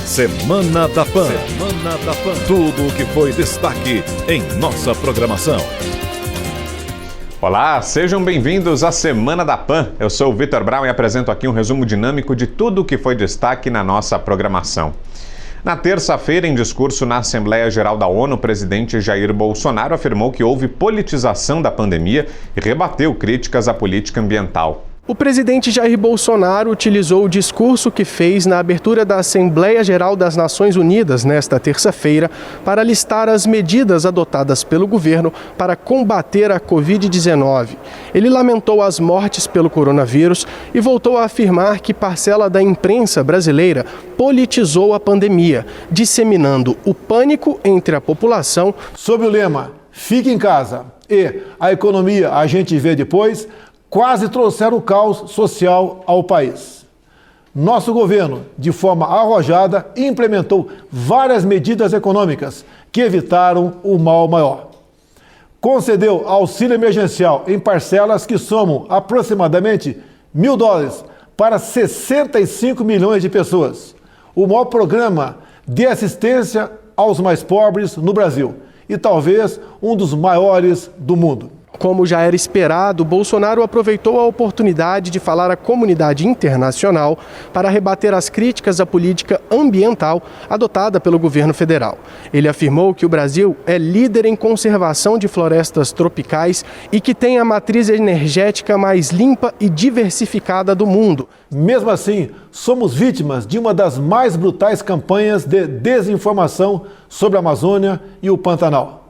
Semana da Pan. Semana da Pan. Tudo o que foi destaque em nossa programação. Olá, sejam bem-vindos à Semana da Pan. Eu sou o Vitor Brown e apresento aqui um resumo dinâmico de tudo o que foi destaque na nossa programação. Na terça-feira, em discurso na Assembleia Geral da ONU, o presidente Jair Bolsonaro afirmou que houve politização da pandemia e rebateu críticas à política ambiental. O presidente Jair Bolsonaro utilizou o discurso que fez na abertura da Assembleia Geral das Nações Unidas nesta terça-feira para listar as medidas adotadas pelo governo para combater a Covid-19. Ele lamentou as mortes pelo coronavírus e voltou a afirmar que parcela da imprensa brasileira politizou a pandemia, disseminando o pânico entre a população. Sob o lema "Fique em casa" e "A economia a gente vê depois", quase trouxeram caos social ao país. Nosso governo, de forma arrojada, implementou várias medidas econômicas que evitaram o mal maior. Concedeu auxílio emergencial em parcelas que somam aproximadamente $1.000 para 65 milhões de pessoas. O maior programa de assistência aos mais pobres no Brasil e talvez um dos maiores do mundo. Como já era esperado, Bolsonaro aproveitou a oportunidade de falar à comunidade internacional para rebater as críticas à política ambiental adotada pelo governo federal. Ele afirmou que o Brasil é líder em conservação de florestas tropicais e que tem a matriz energética mais limpa e diversificada do mundo. Mesmo assim, somos vítimas de uma das mais brutais campanhas de desinformação sobre a Amazônia e o Pantanal.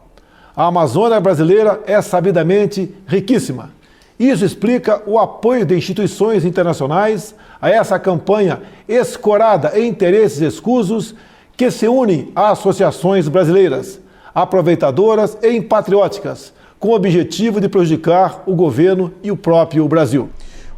A Amazônia brasileira é sabidamente riquíssima. Isso explica o apoio de instituições internacionais a essa campanha escorada em interesses escusos que se unem a associações brasileiras, aproveitadoras e patrióticas, com o objetivo de prejudicar o governo e o próprio Brasil.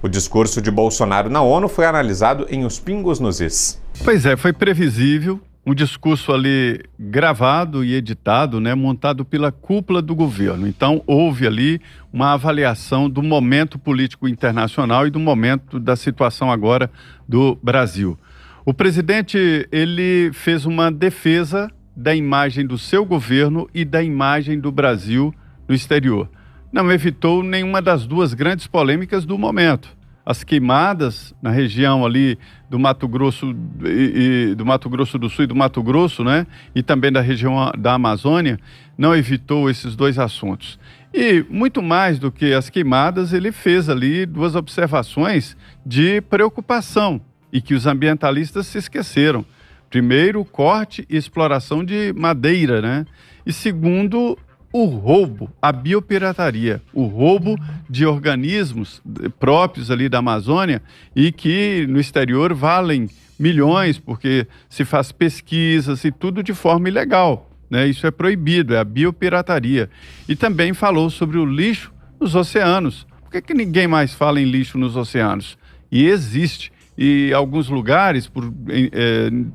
O discurso de Bolsonaro na ONU foi analisado em Os Pingos nos Is. Pois é, foi previsível. Um discurso ali gravado e editado, montado pela cúpula do governo. Então, houve ali uma avaliação do momento político internacional e do momento da situação agora do Brasil. O presidente, ele fez uma defesa da imagem do seu governo e da imagem do Brasil no exterior. Não evitou nenhuma das duas grandes polêmicas do momento. As queimadas na região ali do Mato Grosso do Mato Grosso do Sul e do Mato Grosso, e também da região da Amazônia, não evitou esses dois assuntos. E muito mais do que as queimadas, ele fez ali duas observações de preocupação e que os ambientalistas se esqueceram. Primeiro, o corte e exploração de madeira, E segundo, o roubo, a biopirataria, o roubo de organismos próprios ali da Amazônia e que no exterior valem milhões porque se faz pesquisas e tudo de forma ilegal, Isso é proibido, é a biopirataria. E também falou sobre o lixo nos oceanos. Por que ninguém mais fala em lixo nos oceanos? E existe. E alguns lugares,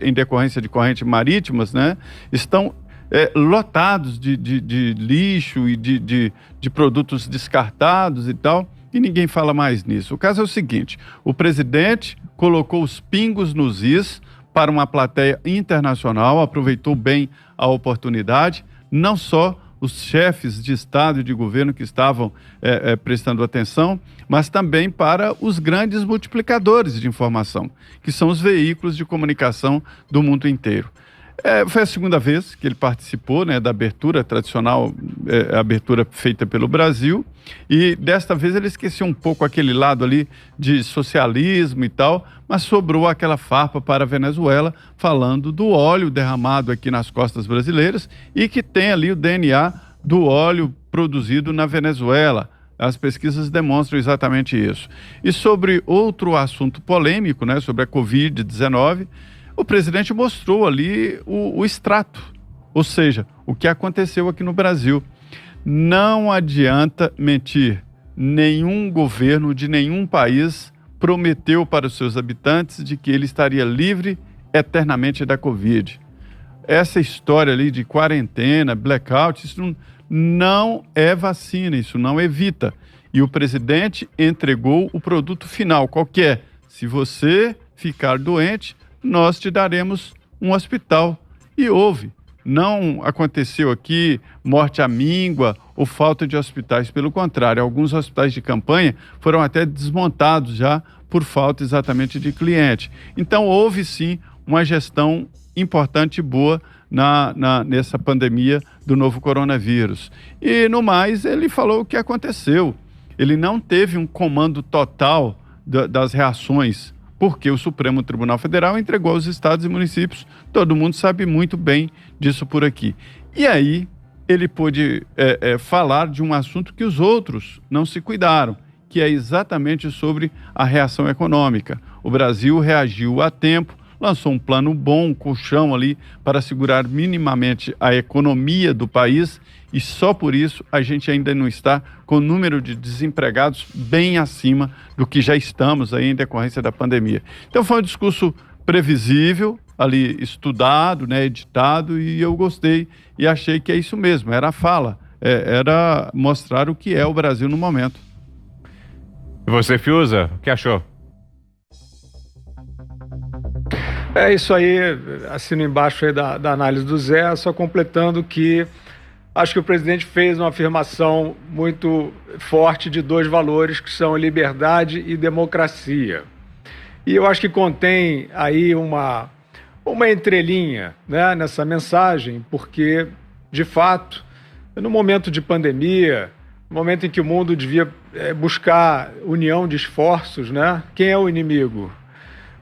em decorrência de correntes marítimas, estão lotados de lixo e de produtos descartados e tal, e ninguém fala mais nisso. O caso é o seguinte: o presidente colocou os pingos nos is para uma plateia internacional, aproveitou bem a oportunidade, não só os chefes de Estado e de governo que estavam prestando atenção, mas também para os grandes multiplicadores de informação, que são os veículos de comunicação do mundo inteiro. Foi a segunda vez que ele participou da abertura tradicional, a abertura feita pelo Brasil, e desta vez ele esqueceu um pouco aquele lado ali de socialismo e tal, mas sobrou aquela farpa para a Venezuela, falando do óleo derramado aqui nas costas brasileiras e que tem ali o DNA do óleo produzido na Venezuela. As pesquisas demonstram exatamente isso. E sobre outro assunto polêmico, sobre a Covid-19, o presidente mostrou ali o extrato, ou seja, o que aconteceu aqui no Brasil. Não adianta mentir. Nenhum governo de nenhum país prometeu para os seus habitantes de que ele estaria livre eternamente da Covid. Essa história ali de quarentena, blackout, isso não é vacina, isso não evita. E o presidente entregou o produto final, qual que é? Se você ficar doente, nós te daremos um hospital. E houve. Não aconteceu aqui morte à míngua ou falta de hospitais. Pelo contrário, alguns hospitais de campanha foram até desmontados já por falta exatamente de cliente. Então, houve sim uma gestão importante e boa nessa pandemia do novo coronavírus. E, no mais, ele falou o que aconteceu. Ele não teve um comando total das reações, porque o Supremo Tribunal Federal entregou aos estados e municípios. Todo mundo sabe muito bem disso por aqui. E aí ele pôde falar de um assunto que os outros não se cuidaram, que é exatamente sobre a reação econômica. O Brasil reagiu a tempo, lançou um plano bom, um colchão ali para segurar minimamente a economia do país, e só por isso a gente ainda não está com o número de desempregados bem acima do que já estamos aí em decorrência da pandemia. Então foi um discurso previsível, ali estudado, né, editado, e eu gostei e achei que é isso mesmo, era a fala, era mostrar o que é o Brasil no momento. E você, Fiuza, o que achou? É isso aí, assino embaixo aí da análise do Zé, só completando que acho que o presidente fez uma afirmação muito forte de dois valores que são liberdade e democracia. E eu acho que contém aí uma entrelinha, né, nessa mensagem, porque, de fato, no momento de pandemia, no momento em que o mundo devia buscar união de esforços, né, quem é o inimigo?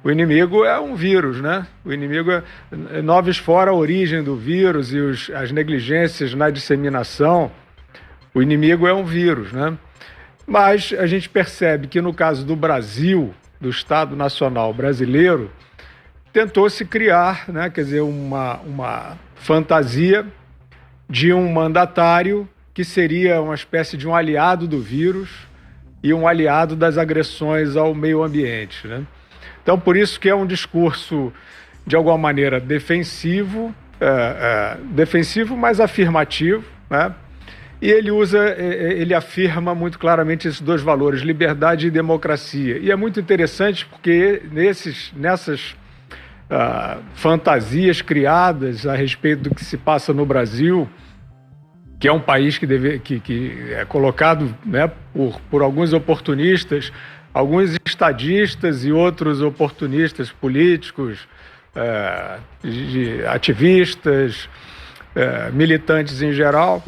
O inimigo é um vírus, né? O inimigo noves fora a origem do vírus e as negligências na disseminação. O inimigo é um vírus, né? Mas a gente percebe que no caso do Brasil, do Estado Nacional Brasileiro, tentou-se criar, né, quer dizer, uma fantasia de um mandatário que seria uma espécie de um aliado do vírus e um aliado das agressões ao meio ambiente, né? Então, por isso que é um discurso, de alguma maneira, defensivo, mas afirmativo, né? E ele afirma muito claramente esses dois valores, liberdade e democracia. E é muito interessante porque nessas fantasias criadas a respeito do que se passa no Brasil, que é um país que é colocado, né, por alguns oportunistas, alguns estadistas e outros oportunistas políticos, ativistas, militantes em geral,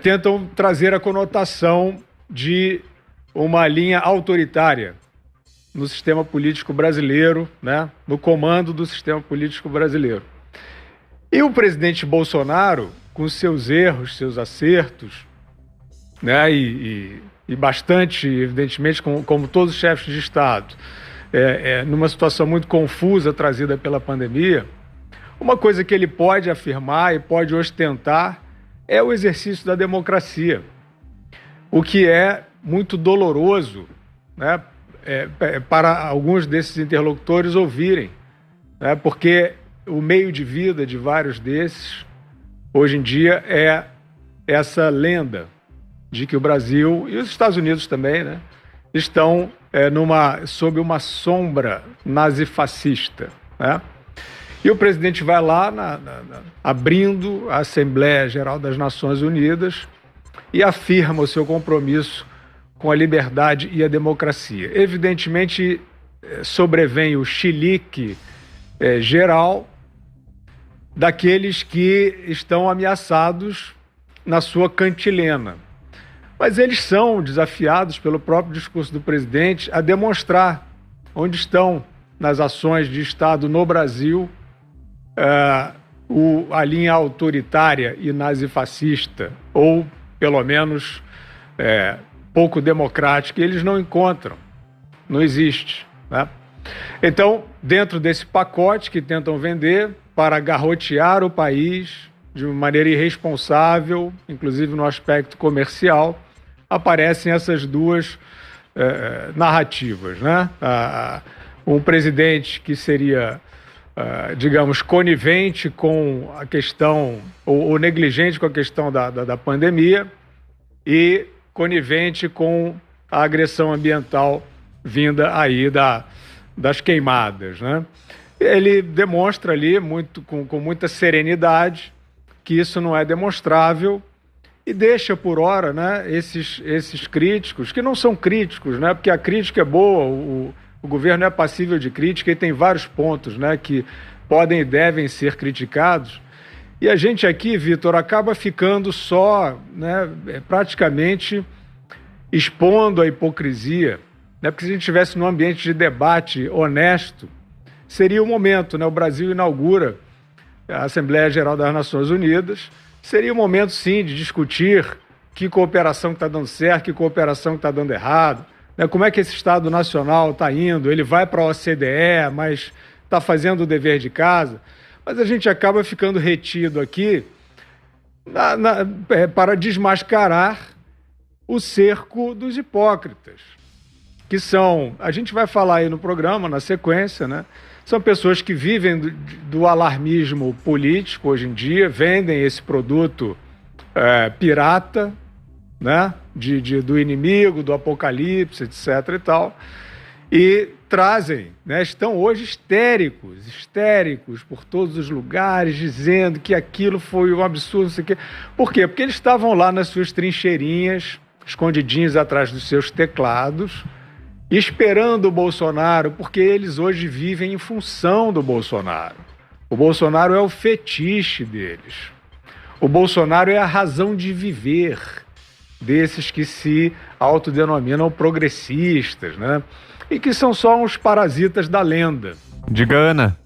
tentam trazer a conotação de uma linha autoritária no sistema político brasileiro, né, no comando do sistema político brasileiro. E o presidente Bolsonaro, com seus erros, seus acertos, né, e bastante, evidentemente, como todos os chefes de Estado, numa situação muito confusa trazida pela pandemia, uma coisa que ele pode afirmar e pode ostentar é o exercício da democracia, o que é muito doloroso, né, para alguns desses interlocutores ouvirem, né, porque o meio de vida de vários desses, hoje em dia, é essa lenda de que o Brasil, e os Estados Unidos também, né, estão sob uma sombra nazifascista, né? E o presidente vai lá, abrindo a Assembleia Geral das Nações Unidas, e afirma o seu compromisso com a liberdade e a democracia. Evidentemente, sobrevém o chilique geral daqueles que estão ameaçados na sua cantilena. Mas eles são desafiados pelo próprio discurso do presidente a demonstrar onde estão, nas ações de Estado no Brasil, a linha autoritária e nazifascista, ou pelo menos pouco democrática, eles não encontram, não existe, né? Então, dentro desse pacote que tentam vender para garrotear o país de uma maneira irresponsável, inclusive no aspecto comercial, aparecem essas duas narrativas, né? Um presidente que seria, digamos, conivente com a questão, ou negligente com a questão da pandemia, e conivente com a agressão ambiental vinda aí das queimadas, né? Ele demonstra ali com muita serenidade que isso não é demonstrável e deixa por hora, né, esses críticos, que não são críticos, né, porque a crítica é boa, o governo é passível de crítica e tem vários pontos, né, que podem e devem ser criticados. E a gente aqui, Vitor, acaba ficando só, né, praticamente expondo a hipocrisia, né, porque se a gente estivesse num ambiente de debate honesto, seria o momento, né, o Brasil inaugura a Assembleia Geral das Nações Unidas, seria o momento, sim, de discutir que cooperação está dando certo, que cooperação está dando errado, né? Como é que esse Estado Nacional está indo, ele vai para a OCDE, mas está fazendo o dever de casa. Mas a gente acaba ficando retido aqui para desmascarar o cerco dos hipócritas, que são, a gente vai falar aí no programa, na sequência, né? São pessoas que vivem do alarmismo político hoje em dia, vendem esse produto pirata, né? Do inimigo, do apocalipse, etc. e tal, e trazem, né? Estão hoje histéricos por todos os lugares, dizendo que aquilo foi um absurdo, não sei o quê. Por quê? Porque eles estavam lá nas suas trincheirinhas, escondidinhos atrás dos seus teclados, esperando o Bolsonaro, porque eles hoje vivem em função do Bolsonaro. O Bolsonaro é o fetiche deles. O Bolsonaro é a razão de viver desses que se autodenominam progressistas, né? E que são só uns parasitas da lenda. Diga, Ana.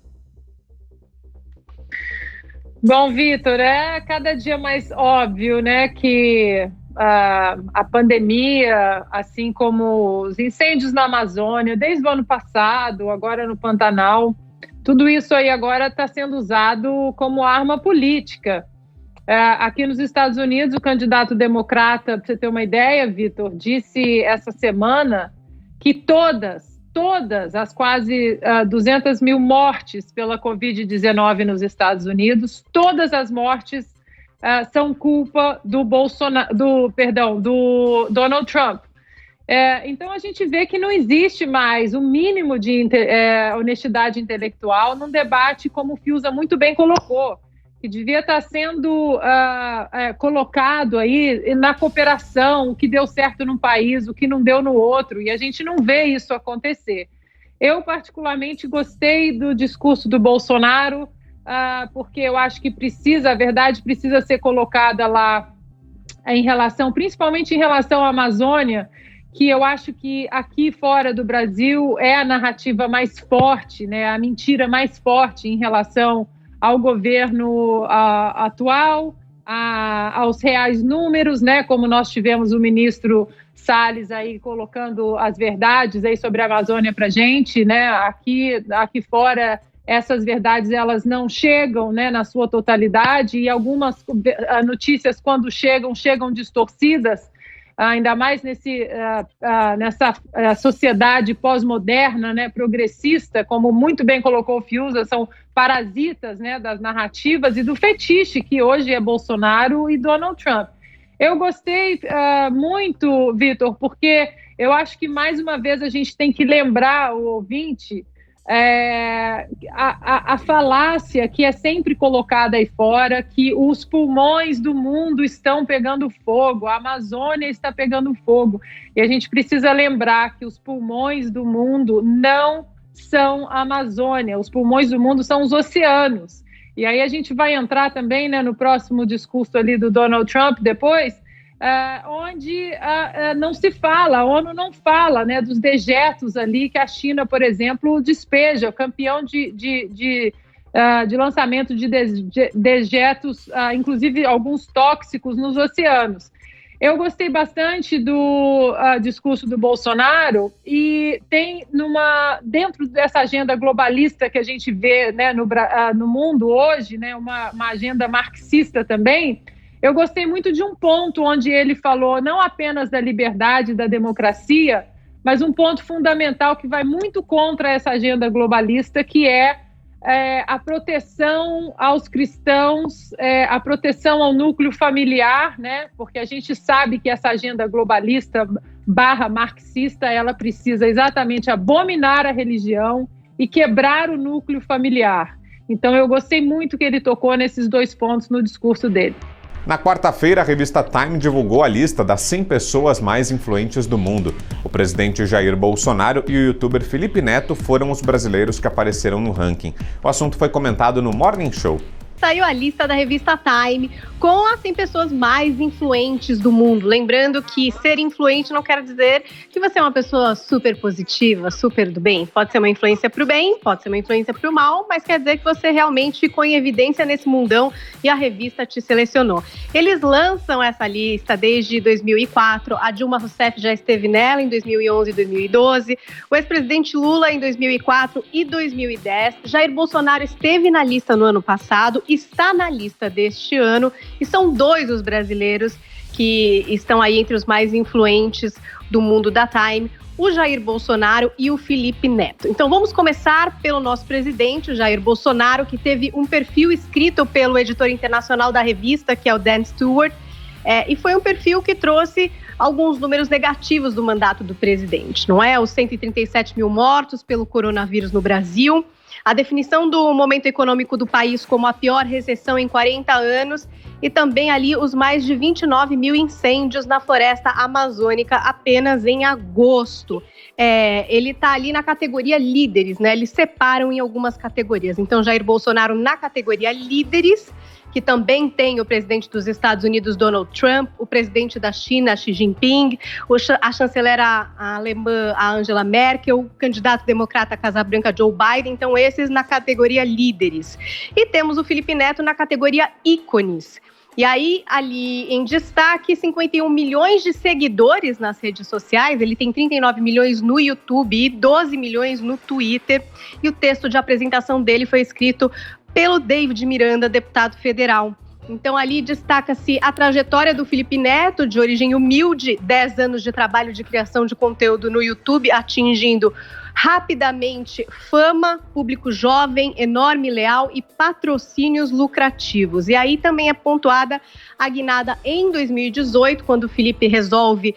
Bom, Vitor, é cada dia mais óbvio, né, que a pandemia, assim como os incêndios na Amazônia, desde o ano passado, agora no Pantanal, tudo isso aí agora está sendo usado como arma política. Aqui nos Estados Unidos, o candidato democrata, para você ter uma ideia, Vitor, disse essa semana que todas as quase 200 mil mortes pela Covid-19 nos Estados Unidos, todas as mortes são culpa do Donald Trump. Então a gente vê que não existe mais o mínimo de honestidade intelectual num debate, como o Fiuza muito bem colocou, que devia estar sendo colocado aí na cooperação, o que deu certo num país, o que não deu no outro, e a gente não vê isso acontecer. Eu particularmente gostei do discurso do Bolsonaro, porque eu acho que a verdade precisa ser colocada lá principalmente em relação à Amazônia, que eu acho que aqui fora do Brasil é a narrativa mais forte, né, a mentira mais forte em relação ao governo atual, aos reais números, né, como nós tivemos o ministro Salles aí colocando as verdades aí sobre a Amazônia para a gente, né, aqui fora essas verdades elas não chegam, né, na sua totalidade, e algumas notícias, quando chegam distorcidas, ainda mais nessa sociedade pós-moderna, né, progressista, como muito bem colocou o Fiuza, são parasitas, né, das narrativas e do fetiche que hoje é Bolsonaro e Donald Trump. Eu gostei muito, Vitor, porque eu acho que mais uma vez a gente tem que lembrar o ouvinte a falácia que é sempre colocada aí fora, que os pulmões do mundo estão pegando fogo, a Amazônia está pegando fogo, e a gente precisa lembrar que os pulmões do mundo não são a Amazônia, os pulmões do mundo são os oceanos. E aí a gente vai entrar também, né, no próximo discurso ali do Donald Trump depois, onde não se fala, a ONU não fala, né, dos dejetos ali que a China, por exemplo, despeja, campeão de lançamento de dejetos, inclusive alguns tóxicos nos oceanos. Eu gostei bastante do discurso do Bolsonaro, e tem dentro dessa agenda globalista que a gente vê, né, no mundo hoje, né, uma agenda marxista também. Eu gostei muito de um ponto onde ele falou não apenas da liberdade e da democracia, mas um ponto fundamental que vai muito contra essa agenda globalista, que é a proteção aos cristãos, a proteção ao núcleo familiar, né? Porque a gente sabe que essa agenda globalista marxista, ela precisa exatamente abominar a religião e quebrar o núcleo familiar. Então eu gostei muito que ele tocou nesses 2 pontos no discurso dele. Na quarta-feira, a revista Time divulgou a lista das 100 pessoas mais influentes do mundo. O presidente Jair Bolsonaro e o youtuber Felipe Neto foram os brasileiros que apareceram no ranking. O assunto foi comentado no Morning Show. Saiu a lista da revista Time com as 100 pessoas mais influentes do mundo. Lembrando que ser influente não quer dizer que você é uma pessoa super positiva, super do bem. Pode ser uma influência para o bem, pode ser uma influência para o mal, mas quer dizer que você realmente ficou em evidência nesse mundão e a revista te selecionou. Eles lançam essa lista desde 2004, a Dilma Rousseff já esteve nela em 2011 e 2012, o ex-presidente Lula em 2004 e 2010, Jair Bolsonaro esteve na lista no ano passado, está na lista deste ano, e são 2 os brasileiros que estão aí entre os mais influentes do mundo da Time, o Jair Bolsonaro e o Felipe Neto. Então vamos começar pelo nosso presidente, o Jair Bolsonaro, que teve um perfil escrito pelo editor internacional da revista, que é o Dan Stewart, e foi um perfil que trouxe alguns números negativos do mandato do presidente, não é? Os 137 mil mortos pelo coronavírus no Brasil, a definição do momento econômico do país como a pior recessão em 40 anos e também ali os mais de 29 mil incêndios na floresta amazônica apenas em agosto. Ele está ali na categoria líderes, né? Eles separam em algumas categorias. Então, Jair Bolsonaro na categoria líderes, que também tem o presidente dos Estados Unidos, Donald Trump, o presidente da China, Xi Jinping, a chanceler alemã, a Angela Merkel, o candidato democrata à Casa Branca, Joe Biden. Então, esses na categoria líderes. E temos o Felipe Neto na categoria ícones. E aí, ali em destaque, 51 milhões de seguidores nas redes sociais. Ele tem 39 milhões no YouTube e 12 milhões no Twitter. E o texto de apresentação dele foi escrito pelo David Miranda, deputado federal. Então, ali destaca-se a trajetória do Felipe Neto, de origem humilde, 10 anos de trabalho de criação de conteúdo no YouTube, atingindo rapidamente fama, público jovem, enorme, leal e patrocínios lucrativos. E aí também é pontuada a guinada em 2018, quando o Felipe resolve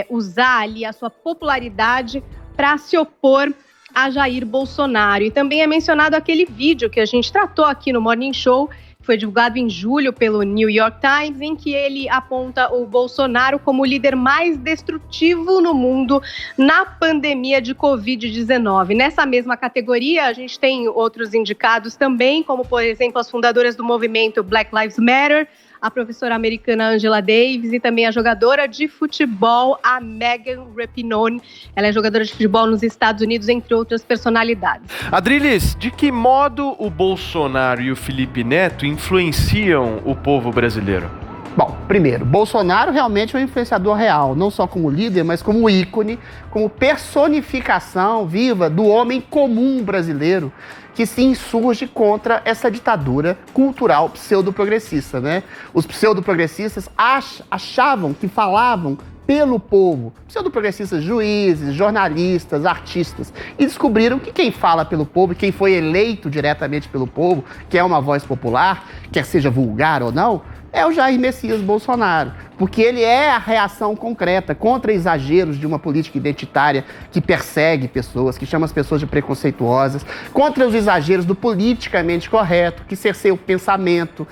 usar ali a sua popularidade para se opor a Jair Bolsonaro. E também é mencionado aquele vídeo que a gente tratou aqui no Morning Show, que foi divulgado em julho pelo New York Times, em que ele aponta o Bolsonaro como o líder mais destrutivo no mundo na pandemia de Covid-19. Nessa mesma categoria, a gente tem outros indicados também, como, por exemplo, as fundadoras do movimento Black Lives Matter, a professora americana Angela Davis e também a jogadora de futebol, a Megan Rapinoe. Ela é jogadora de futebol nos Estados Unidos, entre outras personalidades. Adriles, de que modo o Bolsonaro e o Felipe Neto influenciam o povo brasileiro? Bom, primeiro, Bolsonaro realmente é um influenciador real, não só como líder, mas como ícone, como personificação viva do homem comum brasileiro que se insurge contra essa ditadura cultural pseudo-progressista, né? Os pseudo-progressistas achavam que falavam pelo povo, pseudo-progressistas, juízes, jornalistas, artistas, e descobriram que quem fala pelo povo, quem foi eleito diretamente pelo povo, que é uma voz popular, quer seja vulgar ou não, é o Jair Messias Bolsonaro, porque ele é a reação concreta contra exageros de uma política identitária que persegue pessoas, que chama as pessoas de preconceituosas, contra os exageros do politicamente correto, que cerceia o pensamento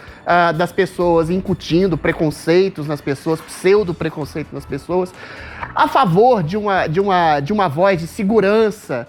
das pessoas, incutindo preconceitos nas pessoas, pseudo-preconceito nas pessoas, a favor de uma voz de segurança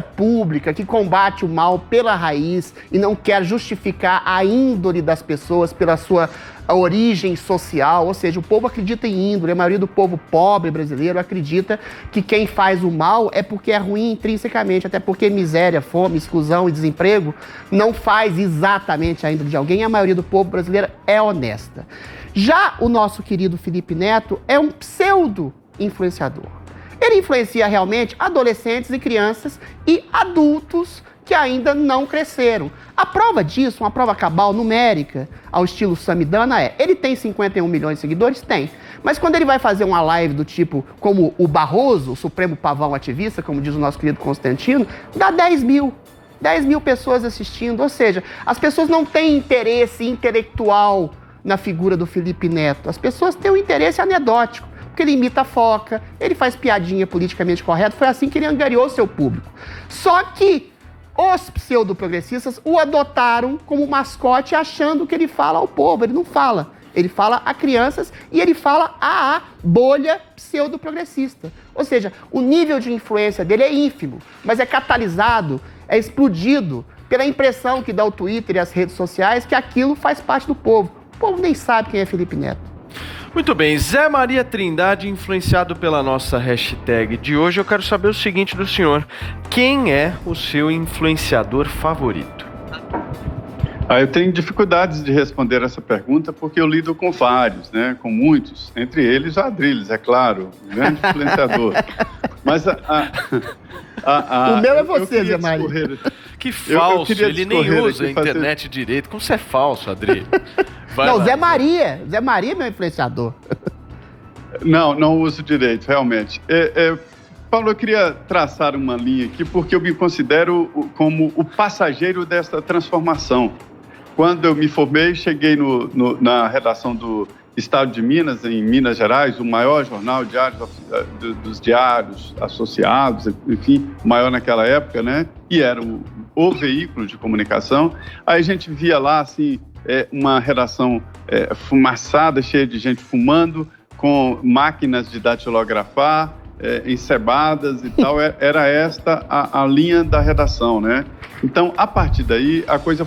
pública, que combate o mal pela raiz e não quer justificar a índole das pessoas pela sua origem social, ou seja, o povo acredita em índole, a maioria do povo pobre brasileiro acredita que quem faz o mal é porque é ruim intrinsecamente, até porque miséria, fome, exclusão e desemprego não faz exatamente a índole de alguém, a maioria do povo brasileiro é honesta. Já o nosso querido Felipe Neto é um pseudo-influenciador. Ele influencia realmente adolescentes e crianças e adultos que ainda não cresceram. A prova disso, uma prova cabal numérica, ao estilo Samidana, ele tem 51 milhões de seguidores? Tem. Mas quando ele vai fazer uma live do tipo, como o Barroso, o supremo pavão ativista, como diz o nosso querido Constantino, dá 10 mil. 10 mil pessoas assistindo. Ou seja, as pessoas não têm interesse intelectual na figura do Felipe Neto. As pessoas têm um interesse anedótico. porque ele imita a foca, ele faz piadinha politicamente correta, foi assim que ele angariou seu público. Só que os pseudo-progressistas o adotaram como mascote achando que ele fala ao povo. Ele não fala. Ele fala a crianças e ele fala a bolha pseudo-progressista. Ou seja, o nível de influência dele é ínfimo, mas é catalisado, é explodido pela impressão que dá o Twitter e as redes sociais que aquilo faz parte do povo. O povo nem sabe quem é Felipe Neto. Muito bem, Zé Maria Trindade, influenciado pela nossa hashtag de hoje, eu quero saber o seguinte do senhor. Quem é o seu influenciador favorito? Eu tenho dificuldades de responder essa pergunta porque eu lido com vários, né? Com muitos, entre eles o Adrilles, é claro, um grande influenciador. Mas o meu é você, Zé Maria. Que falso, ele nem usa a internet direito. Como você é falso, Adrilles? Não, Zé Maria é meu influenciador. Não uso direito, realmente. Paulo, eu queria traçar uma linha aqui porque eu me considero como o passageiro desta transformação. Quando eu me formei, cheguei na redação do Estado de Minas, em Minas Gerais, o maior jornal diário dos diários associados, enfim, o maior naquela época, né? E era o veículo de comunicação. Aí a gente via lá, assim, uma redação fumaçada, cheia de gente fumando, com máquinas de datilografar, encebadas e tal. Era esta a linha da redação, né? Então, a partir daí, a coisa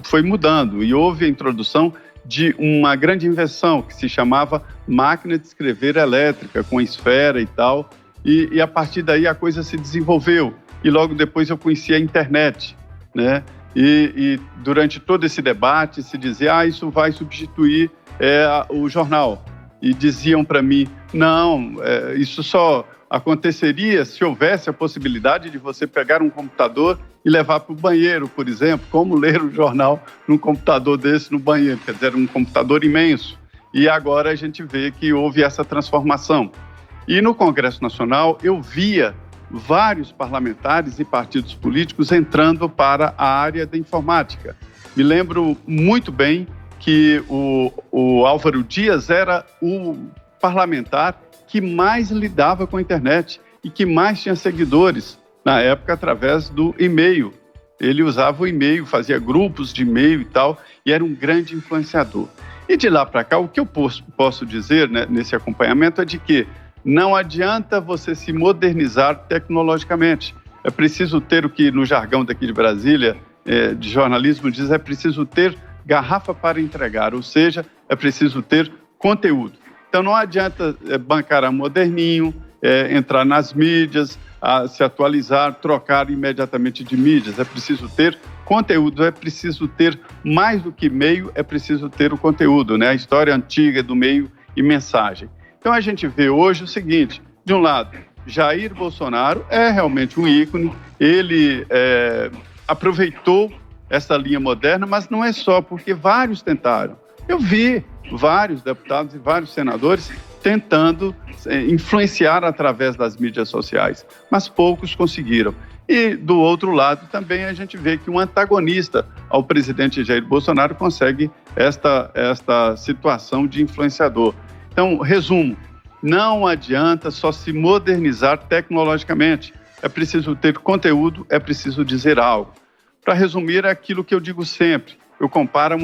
foi mudando e houve a introdução de uma grande invenção que se chamava máquina de escrever elétrica, com esfera e tal, e a partir daí a coisa se desenvolveu. E logo depois eu conheci a internet, né? E durante todo esse debate se dizia, isso vai substituir o jornal. E diziam para mim, não, isso só aconteceria se houvesse a possibilidade de você pegar um computador e levar para o banheiro, por exemplo. Como ler o jornal num computador desse no banheiro? Quer dizer, um computador imenso. E agora a gente vê que houve essa transformação. E no Congresso Nacional eu via vários parlamentares e partidos políticos entrando para a área da informática. Me lembro muito bem que o Álvaro Dias era o parlamentar que mais lidava com a internet e que mais tinha seguidores na época através do e-mail. Ele usava o e-mail, fazia grupos de e-mail e tal, e era um grande influenciador. E de lá para cá, o que eu posso dizer, né, nesse acompanhamento é de que não adianta você se modernizar tecnologicamente. É preciso ter o que no jargão daqui de Brasília, de jornalismo, diz, é preciso ter garrafa para entregar, ou seja, é preciso ter conteúdo. Então não adianta bancar a moderninho, entrar nas mídias, se atualizar, trocar imediatamente de mídias. É preciso ter conteúdo, é preciso ter mais do que meio, é preciso ter o conteúdo, né? A história antiga do meio e mensagem. Então a gente vê hoje o seguinte, de um lado, Jair Bolsonaro é realmente um ícone, ele aproveitou essa linha moderna, mas não é só, porque vários tentaram. Eu vi vários deputados e vários senadores tentando influenciar através das mídias sociais, mas poucos conseguiram. E, do outro lado, também a gente vê que um antagonista ao presidente Jair Bolsonaro consegue esta situação de influenciador. Então, resumo, não adianta só se modernizar tecnologicamente, é preciso ter conteúdo, é preciso dizer algo. Para resumir, é aquilo que eu digo sempre, eu comparo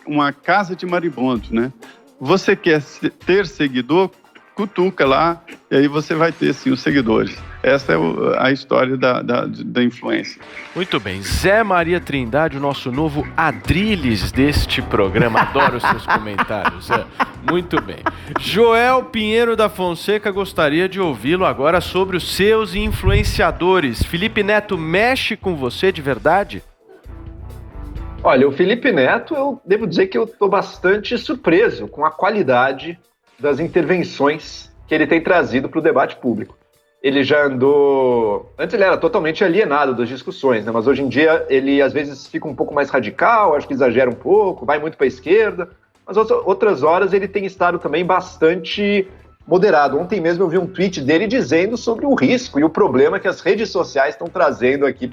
uma casa de marimbondos, né? Você quer ter seguidor, cutuca lá, e aí você vai ter, sim, os seguidores. Essa é a história da influência. Muito bem. Zé Maria Trindade, o nosso novo Adrilles deste programa. Adoro os seus comentários, Zé. Muito bem. Joel Pinheiro da Fonseca gostaria de ouvi-lo agora sobre os seus influenciadores. Felipe Neto mexe com você de verdade? Olha, o Felipe Neto, eu devo dizer que eu estou bastante surpreso com a qualidade das intervenções que ele tem trazido para o debate público. Ele já andou... Antes ele era totalmente alienado das discussões, né? Mas hoje em dia ele às vezes fica um pouco mais radical, acho que exagera um pouco, vai muito para a esquerda, mas outras horas ele tem estado também bastante moderado. Ontem mesmo eu vi um tweet dele dizendo sobre o risco e o problema que as redes sociais estão trazendo aqui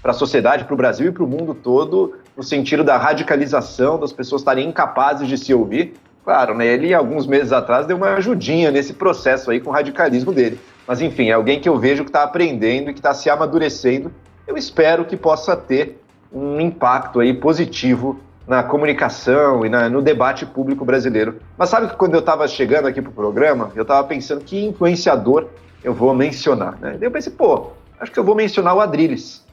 para a sociedade, para o Brasil e para o mundo todo, no sentido da radicalização, das pessoas estarem incapazes de se ouvir. Claro, né, ele alguns meses atrás deu uma ajudinha nesse processo aí com o radicalismo dele. Mas enfim, é alguém que eu vejo que está aprendendo e que está se amadurecendo. Eu espero que possa ter um impacto aí positivo na comunicação e no debate público brasileiro. Mas sabe que quando eu estava chegando aqui para o programa, eu estava pensando que influenciador eu vou mencionar, né? Daí eu pensei, acho que eu vou mencionar o Adrilles.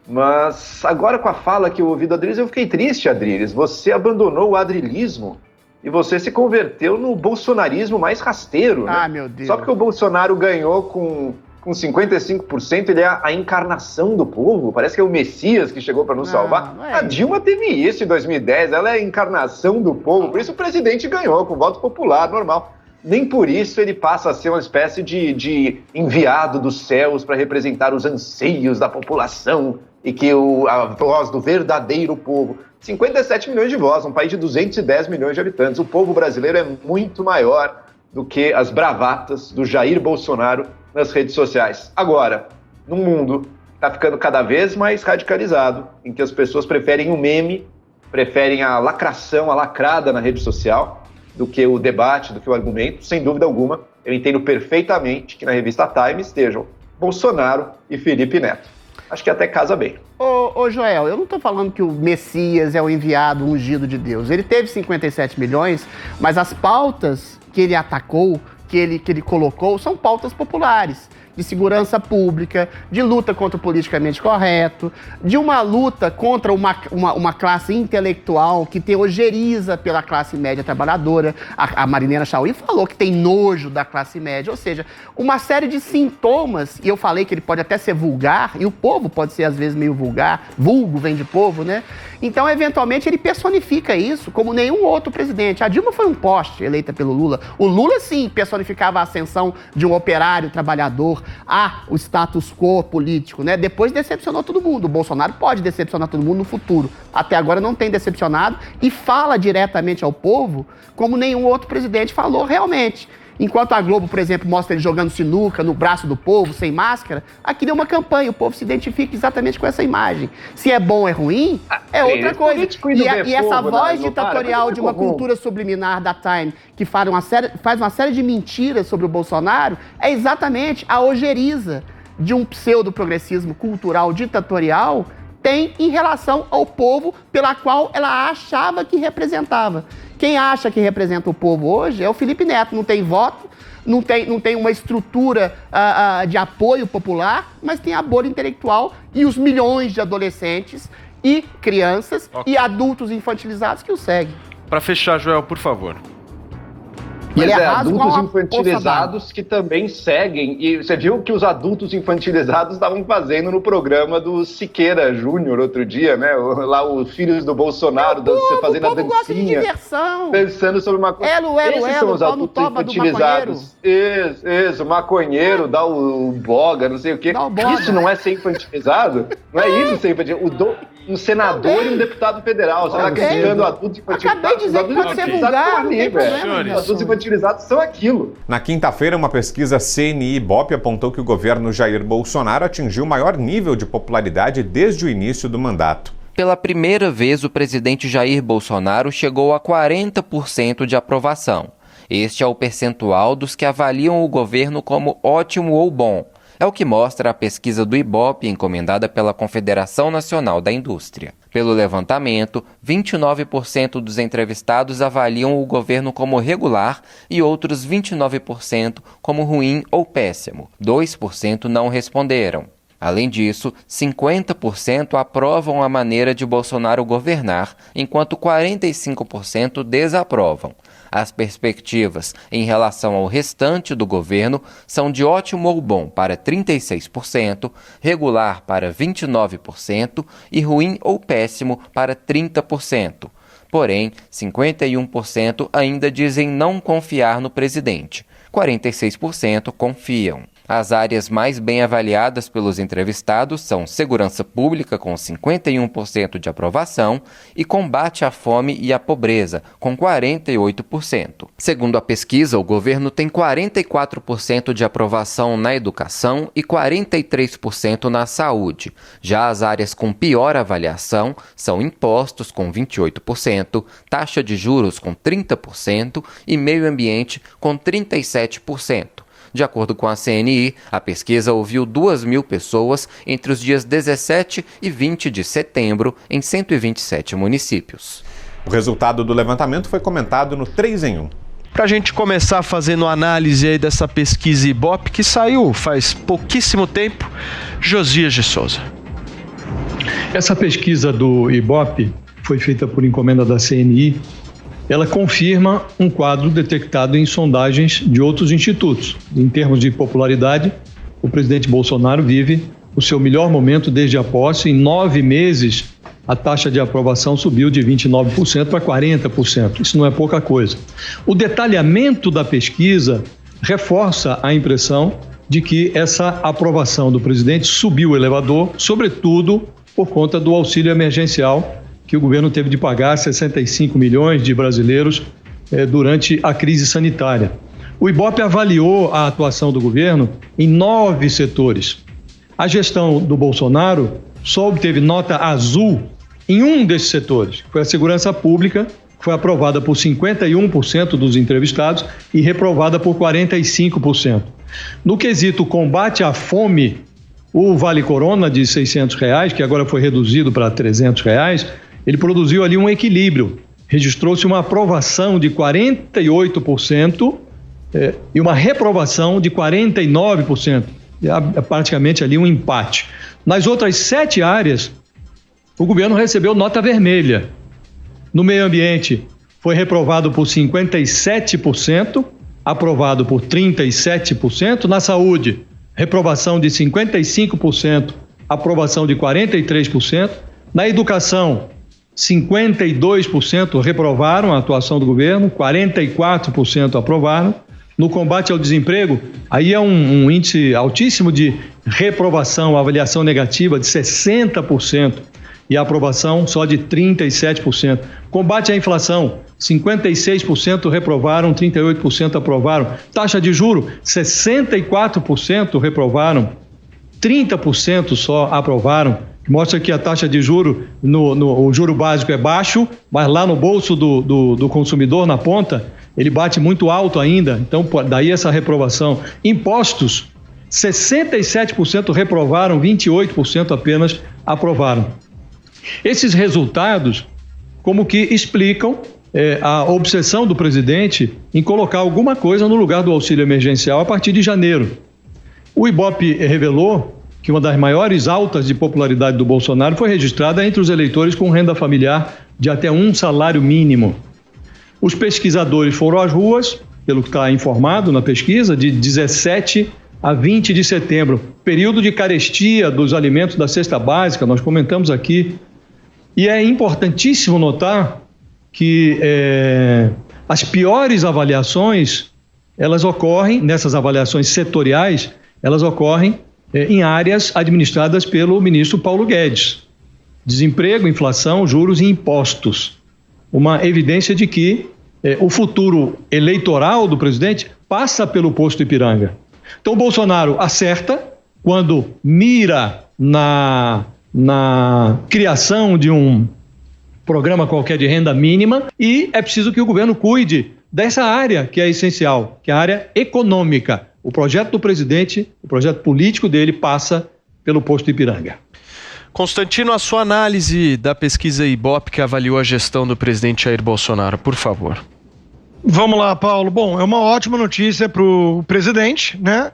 Mas agora com a fala que eu ouvi do Adrilles, eu fiquei triste, Adrilles. Você abandonou o adrilismo e você se converteu no bolsonarismo mais rasteiro, né? Meu Deus. Só porque o Bolsonaro ganhou com 55%, ele é a encarnação do povo, parece que é o Messias que chegou para nos salvar. A Dilma teve isso em 2010, ela é a encarnação do povo, por isso o presidente ganhou, com voto popular, normal. Nem por isso ele passa a ser uma espécie de enviado dos céus para representar os anseios da população e que a voz do verdadeiro povo. 57 milhões de vozes, um país de 210 milhões de habitantes. O povo brasileiro é muito maior do que as bravatas do Jair Bolsonaro nas redes sociais. Agora, num mundo que está ficando cada vez mais radicalizado, em que as pessoas preferem o meme, preferem a lacração, a lacrada na rede social, do que o debate, do que o argumento, sem dúvida alguma, eu entendo perfeitamente que na revista Time estejam Bolsonaro e Felipe Neto. Acho que até casa bem. Ô Joel, eu não estou falando que o Messias é o enviado ungido de Deus. Ele teve 57 milhões, mas as pautas que ele atacou, que ele colocou, são pautas populares, de segurança pública, de luta contra o politicamente correto, de uma luta contra uma classe intelectual que teogeriza pela classe média trabalhadora. A Marilena Chaui falou que tem nojo da classe média, ou seja, uma série de sintomas, e eu falei que ele pode até ser vulgar, e o povo pode ser às vezes meio vulgar, vulgo vem de povo, né? Então, eventualmente, ele personifica isso como nenhum outro presidente. A Dilma foi um poste eleita pelo Lula. O Lula, sim, personificava a ascensão de um operário trabalhador o status quo político, né? Depois decepcionou todo mundo. O Bolsonaro pode decepcionar todo mundo no futuro. Até agora não tem decepcionado e fala diretamente ao povo como nenhum outro presidente falou realmente. Enquanto a Globo, por exemplo, mostra ele jogando sinuca no braço do povo, sem máscara, aqui deu uma campanha, o povo se identifica exatamente com essa imagem. Se é bom ou é ruim, é outra coisa. E essa voz ditatorial de uma cultura subliminar da Time, que faz uma série de mentiras sobre o Bolsonaro, é exatamente a ojeriza de um pseudo-progressismo cultural ditatorial tem em relação ao povo pela qual ela achava que representava. Quem acha que representa o povo hoje é o Felipe Neto. Não tem voto, não tem uma estrutura de apoio popular, mas tem a bolha intelectual e os milhões de adolescentes e crianças e adultos infantilizados que o seguem. Para fechar, Joel, por favor. Mas adultos infantilizados que também seguem. E você viu que os adultos infantilizados estavam fazendo no programa do Siqueira Júnior outro dia, né? Lá os filhos do Bolsonaro, você fazendo a dancinha. Gosta de diversão. Pensando sobre uma coisa. Esses são os adultos infantilizados. Isso, maconheiro, dá o boga, não sei o quê. Isso não é ser infantilizado? Não é isso ser infantilizado? Um senador e um deputado federal. Você está criticando adultos infantilizados. Acabei de dizer que pode ser vulgar, não tem problema. Adultos infantilizados são aquilo. Na quinta-feira, uma pesquisa CNI-Ibope apontou que o governo Jair Bolsonaro atingiu o maior nível de popularidade desde o início do mandato. Pela primeira vez, o presidente Jair Bolsonaro chegou a 40% de aprovação. Este é o percentual dos que avaliam o governo como ótimo ou bom. É o que mostra a pesquisa do Ibope, encomendada pela Confederação Nacional da Indústria. Pelo levantamento, 29% dos entrevistados avaliam o governo como regular e outros 29% como ruim ou péssimo. 2% não responderam. Além disso, 50% aprovam a maneira de Bolsonaro governar, enquanto 45% desaprovam. As perspectivas em relação ao restante do governo são de ótimo ou bom para 36%, regular para 29% e ruim ou péssimo para 30%. Porém, 51% ainda dizem não confiar no presidente. 46% confiam. As áreas mais bem avaliadas pelos entrevistados são segurança pública, com 51% de aprovação, e combate à fome e à pobreza, com 48%. Segundo a pesquisa, o governo tem 44% de aprovação na educação e 43% na saúde. Já as áreas com pior avaliação são impostos, com 28%, taxa de juros, com 30% e meio ambiente, com 37%. De acordo com a CNI, a pesquisa ouviu 2.000 pessoas entre os dias 17 e 20 de setembro em 127 municípios. O resultado do levantamento foi comentado no 3 em 1. Para a gente começar fazendo análise aí dessa pesquisa Ibope, que saiu faz pouquíssimo tempo, Josias de Souza. Essa pesquisa do Ibope foi feita por encomenda da CNI. Ela confirma um quadro detectado em sondagens de outros institutos. Em termos de popularidade, o presidente Bolsonaro vive o seu melhor momento desde a posse. Em 9 meses, a taxa de aprovação subiu de 29% para 40%. Isso não é pouca coisa. O detalhamento da pesquisa reforça a impressão de que essa aprovação do presidente subiu o elevador, sobretudo por conta do auxílio emergencial que o governo teve de pagar a 65 milhões de brasileiros durante a crise sanitária. O Ibope avaliou a atuação do governo em 9 setores. A gestão do Bolsonaro só obteve nota azul em um desses setores, que foi a segurança pública, que foi aprovada por 51% dos entrevistados e reprovada por 45%. No quesito combate à fome, o Vale Corona de R$600, que agora foi reduzido para R$300, ele produziu ali um equilíbrio. Registrou-se uma aprovação de 48% e uma reprovação de 49%. Praticamente ali um empate. Nas outras 7 áreas, o governo recebeu nota vermelha. No meio ambiente, foi reprovado por 57%, aprovado por 37%. Na saúde, reprovação de 55%, aprovação de 43%. Na educação, 52% reprovaram a atuação do governo, 44% aprovaram. No combate ao desemprego, aí é um índice altíssimo de reprovação, avaliação negativa de 60% e a aprovação só de 37%. Combate à inflação, 56% reprovaram, 38% aprovaram. Taxa de juro, 64% reprovaram, 30% só aprovaram. Mostra que a taxa de juro, o juro básico é baixo, mas lá no bolso do consumidor, na ponta, ele bate muito alto ainda, então daí essa reprovação. Impostos, 67% reprovaram, 28% apenas aprovaram. Esses resultados, como que explicam a obsessão do presidente em colocar alguma coisa no lugar do auxílio emergencial a partir de janeiro. O Ibope revelou que uma das maiores altas de popularidade do Bolsonaro foi registrada entre os eleitores com renda familiar de até um salário mínimo. Os pesquisadores foram às ruas, pelo que está informado na pesquisa, de 17 a 20 de setembro, período de carestia dos alimentos da cesta básica, nós comentamos aqui. E é importantíssimo notar que as piores avaliações, elas ocorrem, nessas avaliações setoriais, elas ocorrem em áreas administradas pelo ministro Paulo Guedes. Desemprego, inflação, juros e impostos. Uma evidência de que o futuro eleitoral do presidente passa pelo posto Ipiranga. Então o Bolsonaro acerta quando mira na criação de um programa qualquer de renda mínima e é preciso que o governo cuide dessa área que é essencial, que é a área econômica. O projeto do presidente, o projeto político dele passa pelo posto Ipiranga. Constantino, a sua análise da pesquisa Ibope que avaliou a gestão do presidente Jair Bolsonaro, por favor. Vamos lá, Paulo. Bom, é uma ótima notícia para o presidente, né?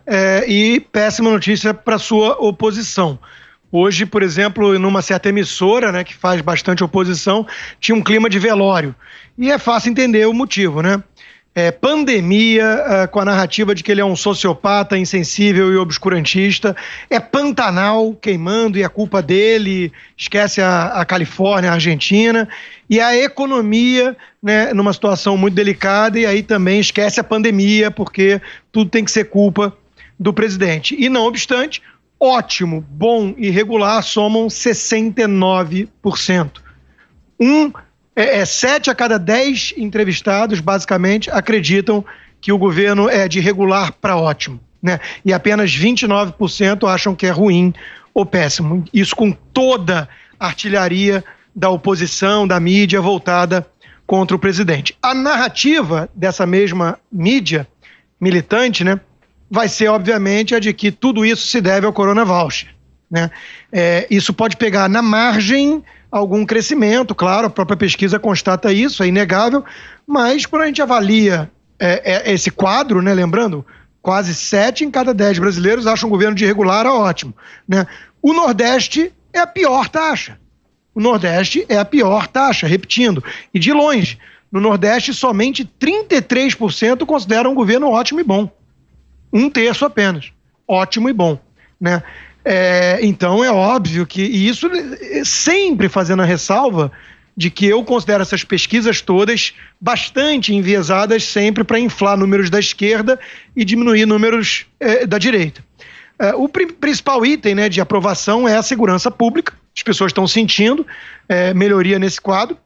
E péssima notícia para a sua oposição. Hoje, por exemplo, numa certa emissora, né, que faz bastante oposição, tinha um clima de velório. E é fácil entender o motivo, né? Pandemia, com a narrativa de que ele é um sociopata, insensível e obscurantista. Pantanal queimando e a culpa dele, esquece a Califórnia, a Argentina. E a economia, né, numa situação muito delicada, e aí também esquece a pandemia, porque tudo tem que ser culpa do presidente. E, não obstante, ótimo, bom e regular somam 69%. 7 a cada 10 entrevistados, basicamente, acreditam que o governo é de regular para ótimo, né? E apenas 29% acham que é ruim ou péssimo. Isso com toda a artilharia da oposição, da mídia voltada contra o presidente. A narrativa dessa mesma mídia militante, né, vai ser, obviamente, a de que tudo isso se deve ao Corona Voucher, né? Isso pode pegar na margem algum crescimento, claro, a própria pesquisa constata isso, é inegável, mas quando a gente avalia esse quadro, né, lembrando, quase 7 em cada 10 brasileiros acham o governo de regular a ótimo, né? O Nordeste é a pior taxa. O Nordeste é a pior taxa, repetindo, e de longe. No Nordeste, somente 33% consideram o governo ótimo e bom. 1/3 apenas. Ótimo e bom, né? Então é óbvio que, e isso sempre fazendo a ressalva de que eu considero essas pesquisas todas bastante enviesadas sempre para inflar números da esquerda e diminuir números da direita. O principal item, né, de aprovação é a segurança pública. As pessoas estão sentindo melhoria nesse quadro,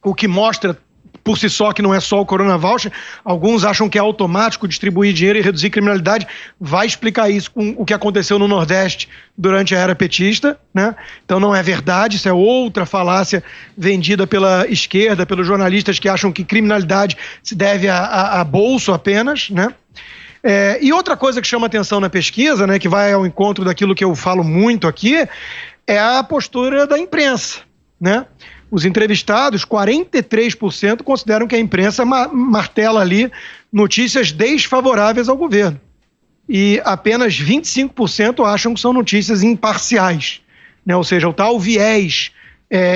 o que mostra por si só que não é só o Corona Voucher. Alguns acham que é automático distribuir dinheiro e reduzir criminalidade. Vai explicar isso com o que aconteceu no Nordeste durante a era petista, né? Então não é verdade, isso é outra falácia vendida pela esquerda, pelos jornalistas que acham que criminalidade se deve a bolso apenas, né? E outra coisa que chama atenção na pesquisa, né, que vai ao encontro daquilo que eu falo muito aqui, é a postura da imprensa, né? Os entrevistados, 43% consideram que a imprensa martela ali notícias desfavoráveis ao governo. E apenas 25% acham que são notícias imparciais, né? Ou seja, o tal viés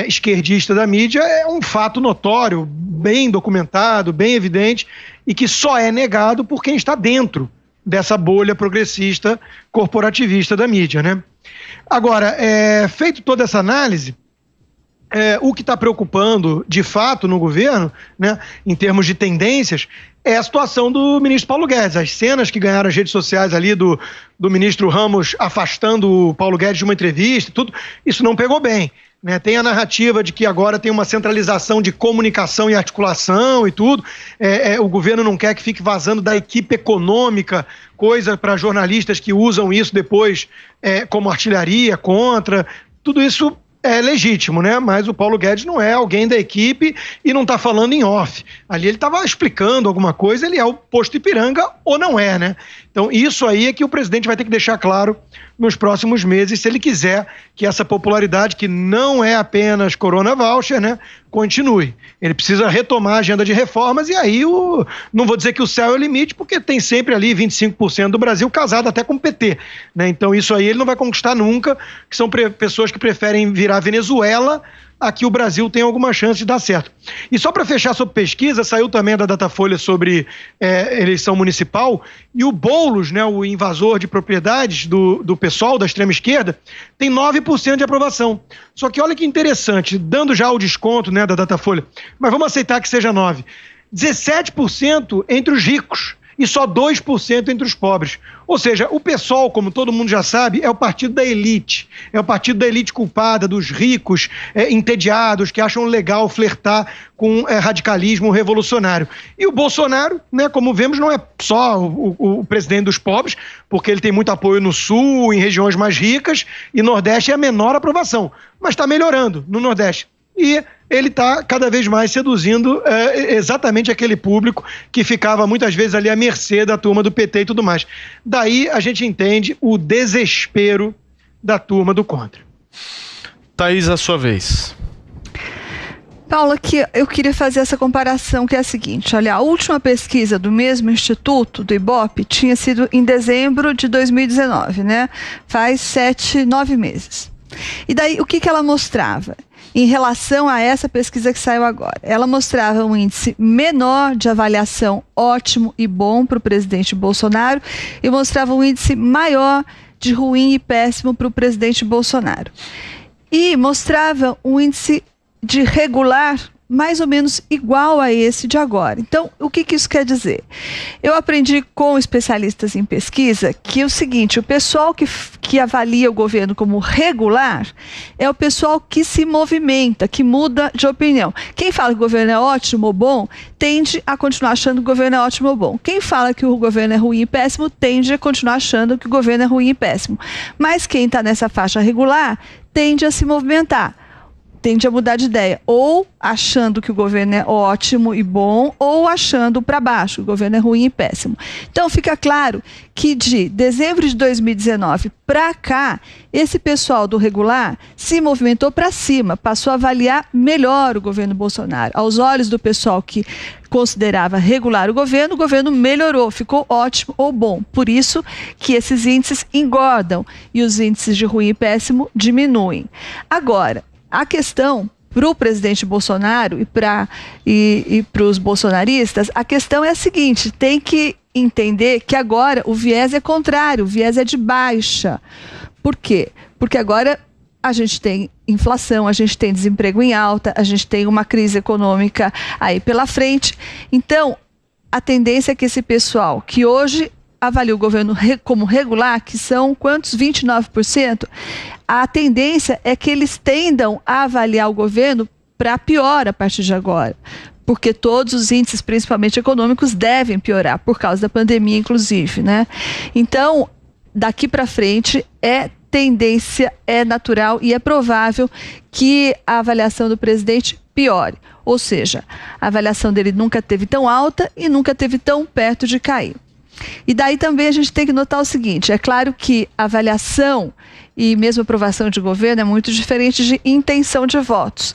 esquerdista da mídia é um fato notório, bem documentado, bem evidente, e que só é negado por quem está dentro dessa bolha progressista corporativista da mídia, né? Agora, feito toda essa análise, o que está preocupando de fato no governo, né, em termos de tendências, é a situação do ministro Paulo Guedes. As cenas que ganharam as redes sociais ali do ministro Ramos afastando o Paulo Guedes de uma entrevista, tudo, isso não pegou bem, né? Tem a narrativa de que agora tem uma centralização de comunicação e articulação e tudo. O governo não quer que fique vazando da equipe econômica, coisa para jornalistas que usam isso depois como artilharia contra. Tudo isso é legítimo, né? Mas o Paulo Guedes não é alguém da equipe e não está falando em off. Ali ele estava explicando alguma coisa, ele é o posto Ipiranga ou não é, né? Então isso aí é que o presidente vai ter que deixar claro nos próximos meses, se ele quiser que essa popularidade, que não é apenas Corona Voucher, né, continue. Ele precisa retomar a agenda de reformas e aí não vou dizer que o céu é o limite, porque tem sempre ali 25% do Brasil casado até com o PT, né? Então isso aí ele não vai conquistar nunca, que são pessoas que preferem virar Venezuela a que o Brasil tem alguma chance de dar certo. E só para fechar sobre pesquisa, saiu também da Datafolha sobre eleição municipal, e o Boulos, né, o invasor de propriedades do PSOL, da extrema esquerda, tem 9% de aprovação. Só que olha que interessante, dando já o desconto, né, da Datafolha, mas vamos aceitar que seja 9%. 17% entre os ricos e só 2% entre os pobres. Ou seja, o PSOL, como todo mundo já sabe, é o partido da elite. É o partido da elite culpada, dos ricos, entediados, que acham legal flertar com radicalismo revolucionário. E o Bolsonaro, né, como vemos, não é só o presidente dos pobres, porque ele tem muito apoio no Sul, em regiões mais ricas, e Nordeste é a menor aprovação. Mas está melhorando no Nordeste. E ele está cada vez mais seduzindo exatamente aquele público que ficava muitas vezes ali à mercê da turma do PT e tudo mais. Daí a gente entende o desespero da turma do contra. Thaís, a sua vez. Paulo, aqui eu queria fazer essa comparação, que é a seguinte: olha, a última pesquisa do mesmo instituto, do Ibope, tinha sido em dezembro de 2019, né? Faz 9 meses. E daí, o que ela mostrava? Em relação a essa pesquisa que saiu agora, ela mostrava um índice menor de avaliação ótimo e bom para o presidente Bolsonaro e mostrava um índice maior de ruim e péssimo para o presidente Bolsonaro. E mostrava um índice de regular mais ou menos igual a esse de agora. Então, o que isso quer dizer? Eu aprendi com especialistas em pesquisa que é o seguinte: o pessoal que avalia o governo como regular é o pessoal que se movimenta, que muda de opinião. Quem fala que o governo é ótimo ou bom, tende a continuar achando que o governo é ótimo ou bom. Quem fala que o governo é ruim e péssimo, tende a continuar achando que o governo é ruim e péssimo. Mas quem está nessa faixa regular tende a se movimentar, tende a mudar de ideia, ou achando que o governo é ótimo e bom, ou achando para baixo, que o governo é ruim e péssimo. Então fica claro que de dezembro de 2019 para cá, esse pessoal do regular se movimentou para cima, passou a avaliar melhor o governo Bolsonaro. Aos olhos do pessoal que considerava regular o governo melhorou, ficou ótimo ou bom. Por isso que esses índices engordam e os índices de ruim e péssimo diminuem. Agora, a questão para o presidente Bolsonaro e para os bolsonaristas, a questão é a seguinte: tem que entender que agora o viés é contrário, o viés é de baixa. Por quê? Porque agora a gente tem inflação, a gente tem desemprego em alta, a gente tem uma crise econômica aí pela frente. Então, a tendência é que esse pessoal que hoje avalia o governo como regular, que são quantos? 29%, a tendência é que eles tendam a avaliar o governo para pior a partir de agora, porque todos os índices, principalmente econômicos, devem piorar, por causa da pandemia, inclusive, né? Então, daqui para frente, tendência, é natural e é provável que a avaliação do presidente piore. Ou seja, a avaliação dele nunca teve tão alta e nunca teve tão perto de cair. E daí também a gente tem que notar o seguinte: é claro que avaliação e mesmo aprovação de governo é muito diferente de intenção de votos.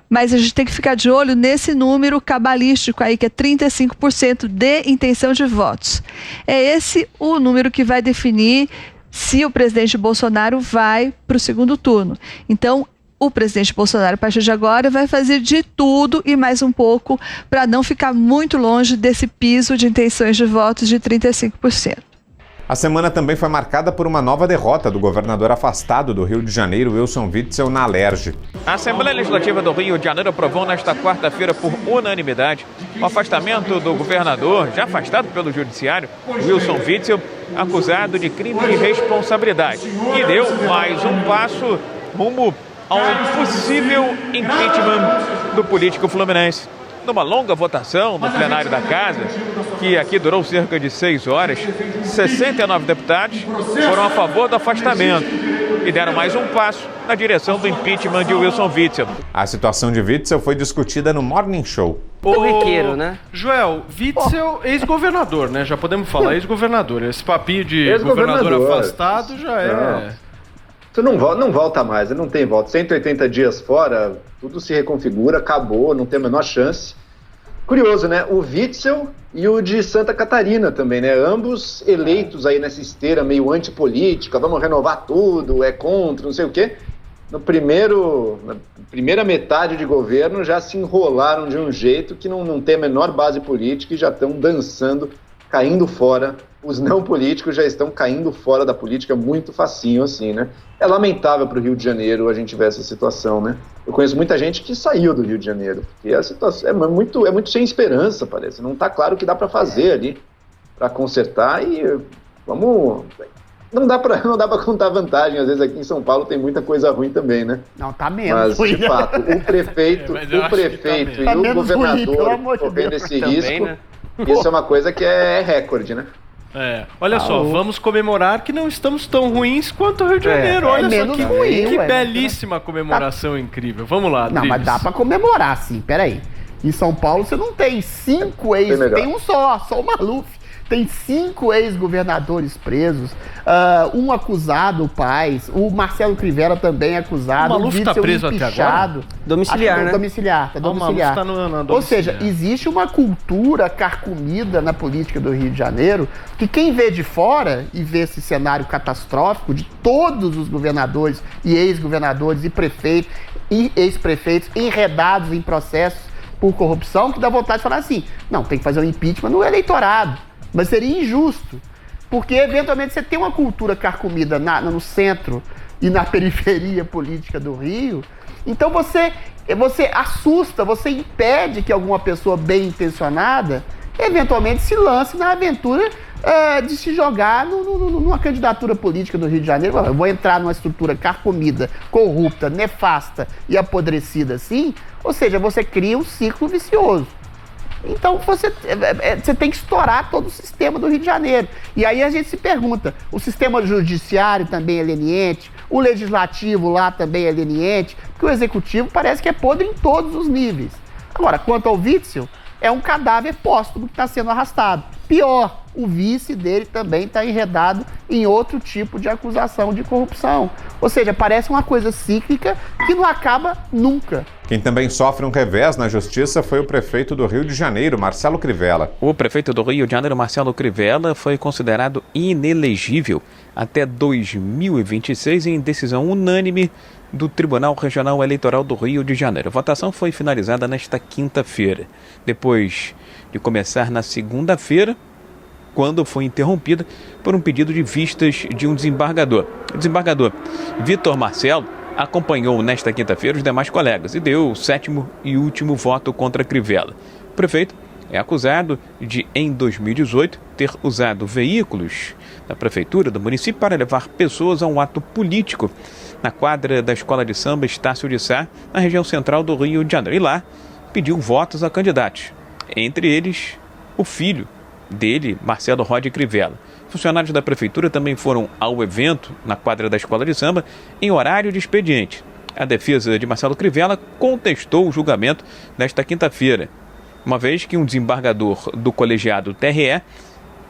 Mas a gente tem que ficar de olho nesse número cabalístico aí, que é 35% de intenção de votos. É esse o número que vai definir se o presidente Bolsonaro vai para o segundo turno. Então, o presidente Bolsonaro, a partir de agora, vai fazer de tudo e mais um pouco para não ficar muito longe desse piso de intenções de votos de 35%. A semana também foi marcada por uma nova derrota do governador afastado do Rio de Janeiro, Wilson Witzel, na Alerj. A Assembleia Legislativa do Rio de Janeiro aprovou nesta quarta-feira, por unanimidade, o afastamento do governador, já afastado pelo Judiciário, Wilson Witzel, acusado de crime de responsabilidade. E deu mais um passo rumo a um possível impeachment do político fluminense. Numa longa votação no plenário da Casa, que aqui durou cerca de 6 horas, 69 deputados foram a favor do afastamento e deram mais um passo na direção do impeachment de Wilson Witzel. A situação de Witzel foi discutida no Morning Show. Corriqueiro, né? Joel, Witzel, ex-governador, né? Já podemos falar ex-governador. Esse papinho de governador afastado já é... Isso não volta mais, não tem volta. 180 dias fora, tudo se reconfigura, acabou, não tem a menor chance. Curioso, né? O Witzel e o de Santa Catarina também, né? Ambos eleitos aí nessa esteira meio antipolítica, vamos renovar tudo, é contra, não sei o quê. Na primeira metade de governo já se enrolaram de um jeito que não tem a menor base política e já estão dançando, caindo fora. Os não políticos já estão caindo fora da política muito facinho assim, né? É lamentável para o Rio de Janeiro a gente ver essa situação, né? Eu conheço muita gente que saiu do Rio de Janeiro, porque a situação é muito sem esperança, parece. Não está claro o que dá para fazer ali para consertar e vamos... Não dá para contar vantagem, às vezes aqui em São Paulo tem muita coisa ruim também, né? Não, tá menos. Mas, de fato, o prefeito tá e o governador correndo esse risco, né? Isso é uma coisa que é recorde, né? Olha só, vamos comemorar que não estamos tão ruins quanto o Rio de Janeiro. Olha só que belíssima comemoração incrível. Vamos lá, Não, mas dá pra comemorar, sim. Peraí. Em São Paulo você não tem 5 ex... Tem um só o Maluf. Tem 5 ex-governadores presos, um acusado, o Paes, o Marcelo Crivella também é acusado. O Maluf tá preso até agora? Domiciliar, né? Domiciliar. O Maluf tá na domiciliar. Ou seja, existe uma cultura carcomida na política do Rio de Janeiro que quem vê de fora e vê esse cenário catastrófico de todos os governadores e ex-governadores e prefeitos e ex-prefeitos enredados em processos por corrupção, que dá vontade de falar assim, não, tem que fazer um impeachment no eleitorado. Mas seria injusto, porque eventualmente você tem uma cultura carcomida no centro e na periferia política do Rio, então você você assusta, você impede que alguma pessoa bem intencionada eventualmente se lance na aventura de se jogar numa candidatura política do Rio de Janeiro. Eu vou entrar numa estrutura carcomida, corrupta, nefasta e apodrecida assim, ou seja, você cria um ciclo vicioso. Então você tem que estourar todo o sistema do Rio de Janeiro. E aí a gente se pergunta, o sistema judiciário também é leniente, o legislativo lá também é leniente, porque o executivo parece que é podre em todos os níveis. Agora, quanto ao Witzel, é um cadáver póstumo que está sendo arrastado. Pior, o vice dele também está enredado em outro tipo de acusação de corrupção. Ou seja, parece uma coisa cíclica que não acaba nunca. Quem também sofre um revés na justiça foi o prefeito do Rio de Janeiro, Marcelo Crivella. O prefeito do Rio de Janeiro, Marcelo Crivella, foi considerado inelegível até 2026 em decisão unânime do Tribunal Regional Eleitoral do Rio de Janeiro. A votação foi finalizada nesta quinta-feira, depois de começar na segunda-feira, quando foi interrompida por um pedido de vistas de um desembargador. O desembargador Vitor Marcelo acompanhou nesta quinta-feira os demais colegas e deu o 7º e último voto contra Crivella. O prefeito é acusado de, em 2018, ter usado veículos da prefeitura do município para levar pessoas a um ato político na quadra da Escola de Samba Estácio de Sá, na região central do Rio de Janeiro. E lá pediu votos a candidatos, entre eles o filho dele, Marcelo Rod Crivella. Funcionários da prefeitura também foram ao evento na quadra da Escola de Samba em horário de expediente. A defesa de Marcelo Crivella contestou o julgamento nesta quinta-feira, uma vez que um desembargador do colegiado TRE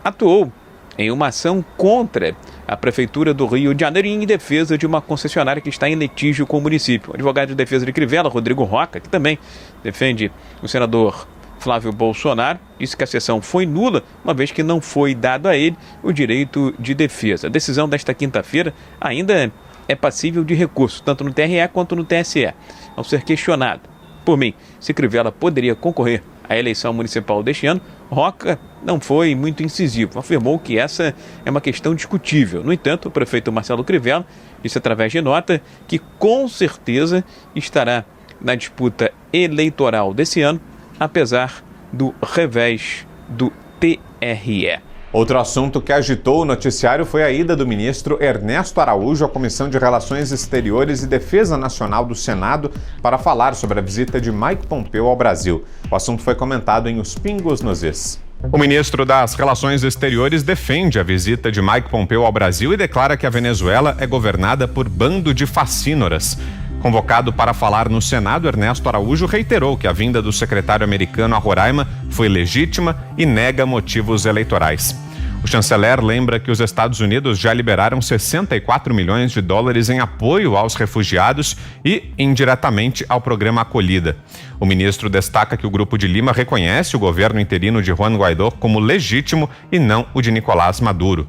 atuou em uma ação contra a Prefeitura do Rio de Janeiro em defesa de uma concessionária que está em litígio com o município. O advogado de defesa de Crivella, Rodrigo Roca, que também defende o senador Flávio Bolsonaro, disse que a sessão foi nula, uma vez que não foi dado a ele o direito de defesa. A decisão desta quinta-feira ainda é passível de recurso, tanto no TRE quanto no TSE, ao ser questionado por mim se Crivella poderia concorrer à eleição municipal deste ano. Roca não foi muito incisivo, afirmou que essa é uma questão discutível. No entanto, o prefeito Marcelo Crivella disse através de nota que com certeza estará na disputa eleitoral desse ano, apesar do revés do TRE. Outro assunto que agitou o noticiário foi a ida do ministro Ernesto Araújo à Comissão de Relações Exteriores e Defesa Nacional do Senado para falar sobre a visita de Mike Pompeo ao Brasil. O assunto foi comentado em Os Pingos nos Is. O ministro das Relações Exteriores defende a visita de Mike Pompeo ao Brasil e declara que a Venezuela é governada por bando de facínoras. Convocado para falar no Senado, Ernesto Araújo reiterou que a vinda do secretário americano a Roraima foi legítima e nega motivos eleitorais. O chanceler lembra que os Estados Unidos já liberaram 64 milhões de dólares em apoio aos refugiados e, indiretamente, ao programa Acolhida. O ministro destaca que o Grupo de Lima reconhece o governo interino de Juan Guaidó como legítimo e não o de Nicolás Maduro.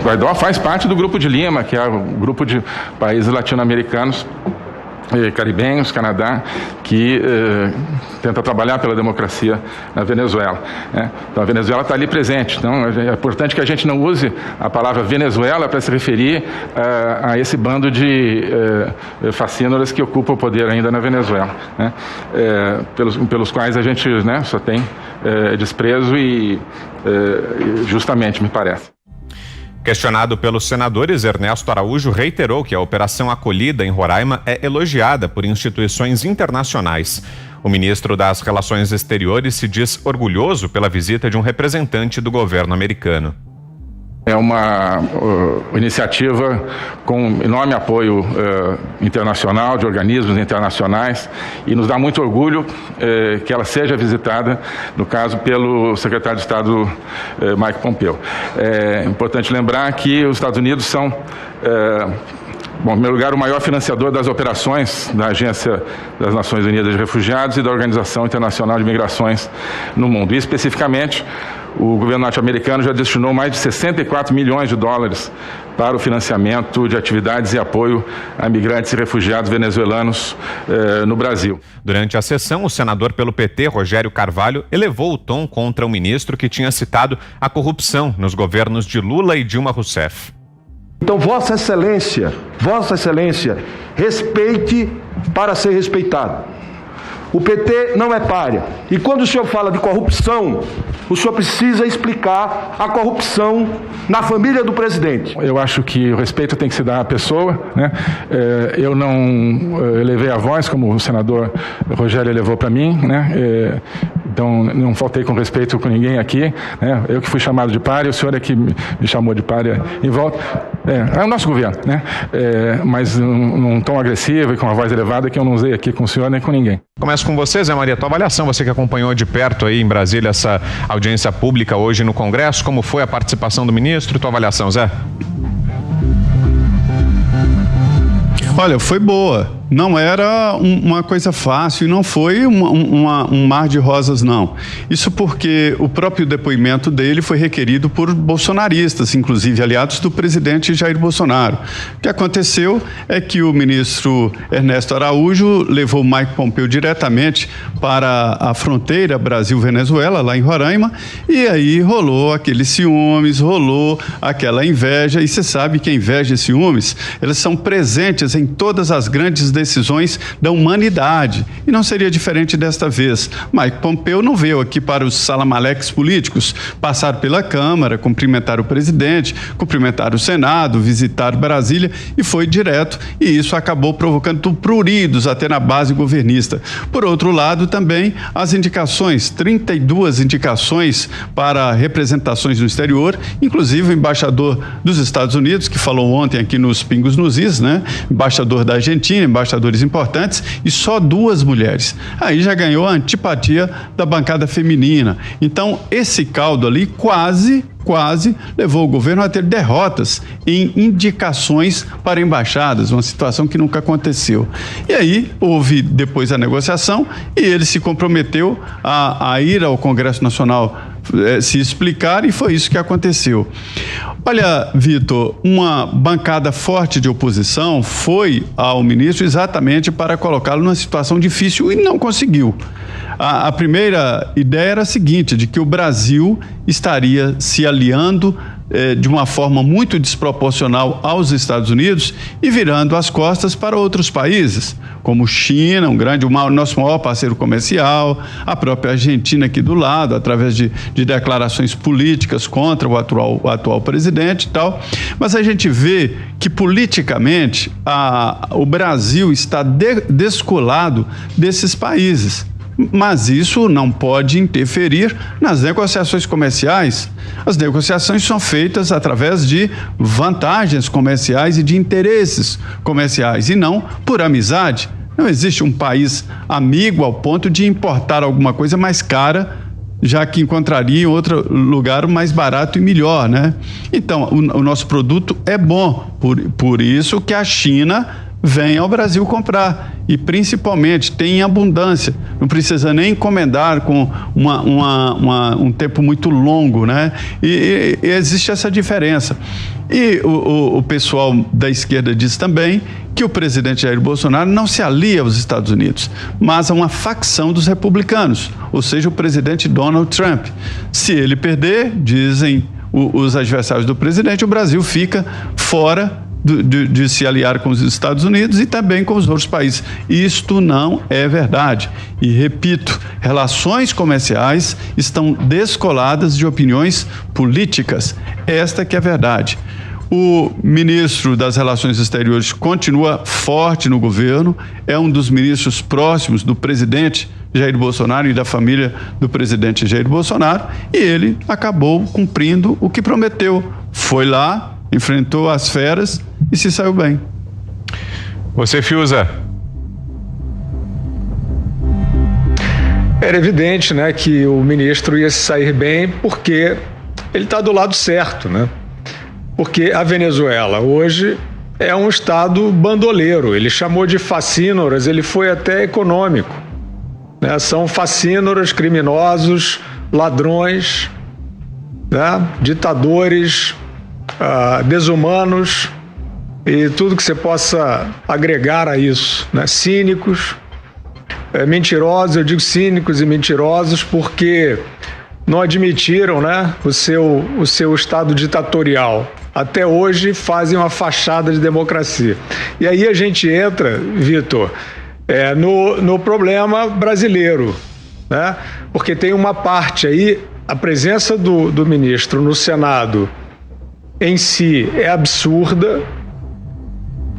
Guaidó faz parte do Grupo de Lima, que é o grupo de países latino-americanos, caribenhos, Canadá, que tenta trabalhar pela democracia na Venezuela. Né? Então a Venezuela está ali presente. Então é importante que a gente não use a palavra Venezuela para se referir a esse bando de facínoras que ocupa o poder ainda na Venezuela, né? Pelos quais a gente, né, só tem desprezo e justamente, me parece. Questionado pelos senadores, Ernesto Araújo reiterou que a Operação Acolhida em Roraima é elogiada por instituições internacionais. O ministro das Relações Exteriores se diz orgulhoso pela visita de um representante do governo americano. É uma iniciativa com enorme apoio internacional, de organismos internacionais, e nos dá muito orgulho que ela seja visitada, no caso, pelo secretário de Estado Mike Pompeo. É importante lembrar que os Estados Unidos são, em primeiro lugar, o maior financiador das operações da Agência das Nações Unidas de Refugiados e da Organização Internacional de Migrações no mundo. E, especificamente, o governo norte-americano já destinou mais de 64 milhões de dólares para o financiamento de atividades e apoio a migrantes e refugiados venezuelanos no Brasil. Durante a sessão, o senador pelo PT, Rogério Carvalho, elevou o tom contra o ministro que tinha citado a corrupção nos governos de Lula e Dilma Rousseff. Então, Vossa Excelência, respeite para ser respeitado. O PT não é pária. E quando o senhor fala de corrupção, o senhor precisa explicar a corrupção na família do presidente. Eu acho que o respeito tem que se dar à pessoa, né? Eu não elevei a voz como o senador Rogério elevou para mim, né? Então não faltei com respeito com ninguém aqui, né? Eu que fui chamado de pária, o senhor é que me chamou de pária em volta. É o nosso governo, né? Mas num tom agressivo e com uma voz elevada que eu não usei aqui com o senhor nem com ninguém. Começo com você, Zé Maria, tua avaliação, você que acompanhou de perto aí em Brasília essa audiência pública hoje no Congresso, como foi a participação do ministro, tua avaliação, Zé? Olha, foi boa. Não era uma coisa fácil e não foi um mar de rosas, não. Isso porque o próprio depoimento dele foi requerido por bolsonaristas, inclusive aliados do presidente Jair Bolsonaro. O que aconteceu é que o ministro Ernesto Araújo levou Mike Pompeo diretamente para a fronteira Brasil-Venezuela, lá em Roraima, e aí rolou aqueles ciúmes, rolou aquela inveja, e você sabe que a inveja e ciúmes, elas são presentes em todas as grandes decisões da humanidade. E não seria diferente desta vez. Mike Pompeo não veio aqui para os salamaleques políticos, passar pela Câmara, cumprimentar o presidente, cumprimentar o Senado, visitar Brasília, e foi direto, e isso acabou provocando pruridos até na base governista. Por outro lado, também as indicações, 32 indicações para representações no exterior, inclusive o embaixador dos Estados Unidos, que falou ontem aqui nos Pingos nos Is, né? Embaixador da Argentina, embaixadores importantes, e só 2 mulheres. Aí já ganhou a antipatia da bancada feminina. Então, esse caldo ali quase levou o governo a ter derrotas em indicações para embaixadas, uma situação que nunca aconteceu. E aí houve depois a negociação e ele se comprometeu a ir ao Congresso Nacional se explicar, e foi isso que aconteceu. Olha, Vitor, uma bancada forte de oposição foi ao ministro exatamente para colocá-lo numa situação difícil e não conseguiu. A primeira ideia era a seguinte, de que o Brasil estaria se aliando de uma forma muito desproporcional aos Estados Unidos e virando as costas para outros países, como China, nosso maior parceiro comercial, a própria Argentina aqui do lado, através de declarações políticas contra o atual presidente e tal. Mas a gente vê que politicamente o Brasil está descolado desses países. Mas isso não pode interferir nas negociações comerciais. As negociações são feitas através de vantagens comerciais e de interesses comerciais, e não por amizade. Não existe um país amigo ao ponto de importar alguma coisa mais cara, já que encontraria em outro lugar mais barato e melhor, né? Então, o nosso produto é bom, por isso que a China vem ao Brasil comprar, e principalmente tem em abundância, não precisa nem encomendar com um tempo muito longo, né? E existe essa diferença. E o pessoal da esquerda diz também que o presidente Jair Bolsonaro não se alia aos Estados Unidos, mas a uma facção dos republicanos, ou seja, o presidente Donald Trump. Se ele perder, dizem os adversários do presidente, o Brasil fica fora de se aliar com os Estados Unidos e também com os outros países. Isto não é verdade. E repito, relações comerciais estão descoladas de opiniões políticas. Esta que é a verdade. O ministro das Relações Exteriores continua forte no governo, é um dos ministros próximos do presidente Jair Bolsonaro e da família do presidente Jair Bolsonaro, e ele acabou cumprindo o que prometeu. Foi lá, enfrentou as feras e se saiu bem. Você, Fiuza? Era evidente, né, que o ministro ia se sair bem porque ele está do lado certo, né? Porque a Venezuela hoje é um estado bandoleiro. Ele chamou de facínoras, ele foi até econômico, né? São facínoras, criminosos, ladrões, né? Ditadores, desumanos e tudo que você possa agregar a isso, né? Cínicos, mentirosos. Eu digo cínicos e mentirosos porque não admitiram, né, o seu estado ditatorial. até hoje fazem uma fachada de democracia. E aí a gente entra, Vitor, no problema brasileiro, né? Porque tem uma parte aí, a presença do ministro no Senado em si é absurda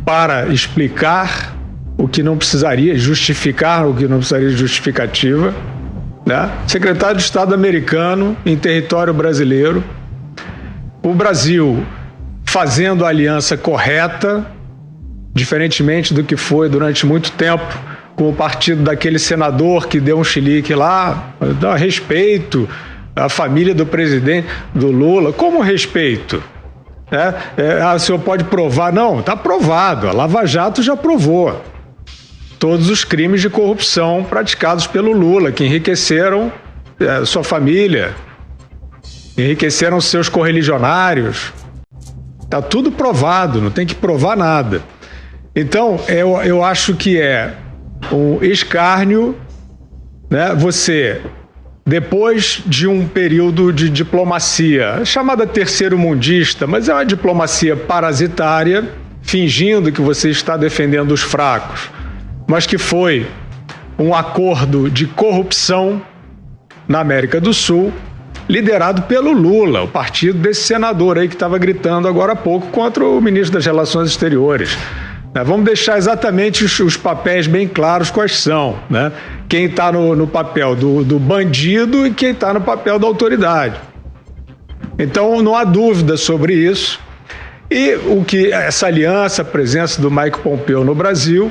para explicar o que não precisaria, justificar o que não precisaria de justificativa, né? Secretário de Estado americano em território brasileiro, o Brasil fazendo a aliança correta, diferentemente do que foi durante muito tempo com o partido daquele senador que deu um chilique lá, dá respeito à família do presidente, do Lula. Como respeito? O senhor pode provar? Não, está provado. A Lava Jato já provou todos os crimes de corrupção praticados pelo Lula, que enriqueceram sua família, enriqueceram seus correligionários. Está tudo provado, não tem que provar nada. Então, eu acho que é um escárnio, né, você, depois de um período de diplomacia, chamada terceiro-mundista, mas é uma diplomacia parasitária, fingindo que você está defendendo os fracos, mas que foi um acordo de corrupção na América do Sul, liderado pelo Lula, o partido desse senador aí que estava gritando agora há pouco contra o ministro das Relações Exteriores. Vamos deixar exatamente os papéis bem claros quais são, né? Quem está no papel do bandido e quem está no papel da autoridade. Então não há dúvida sobre isso. E essa aliança, a presença do Mike Pompeo no Brasil,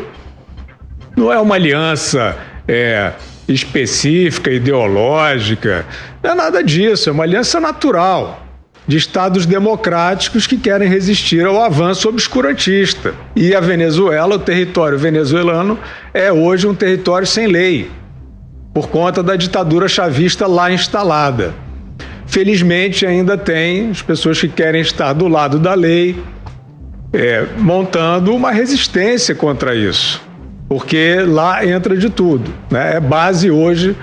não é uma aliança específica, ideológica, não é nada disso, é uma aliança natural de estados democráticos que querem resistir ao avanço obscurantista. E a Venezuela, o território venezuelano, é hoje um território sem lei, por conta da ditadura chavista lá instalada. Felizmente ainda tem as pessoas que querem estar do lado da lei, montando uma resistência contra isso, porque lá entra de tudo, né? É base hoje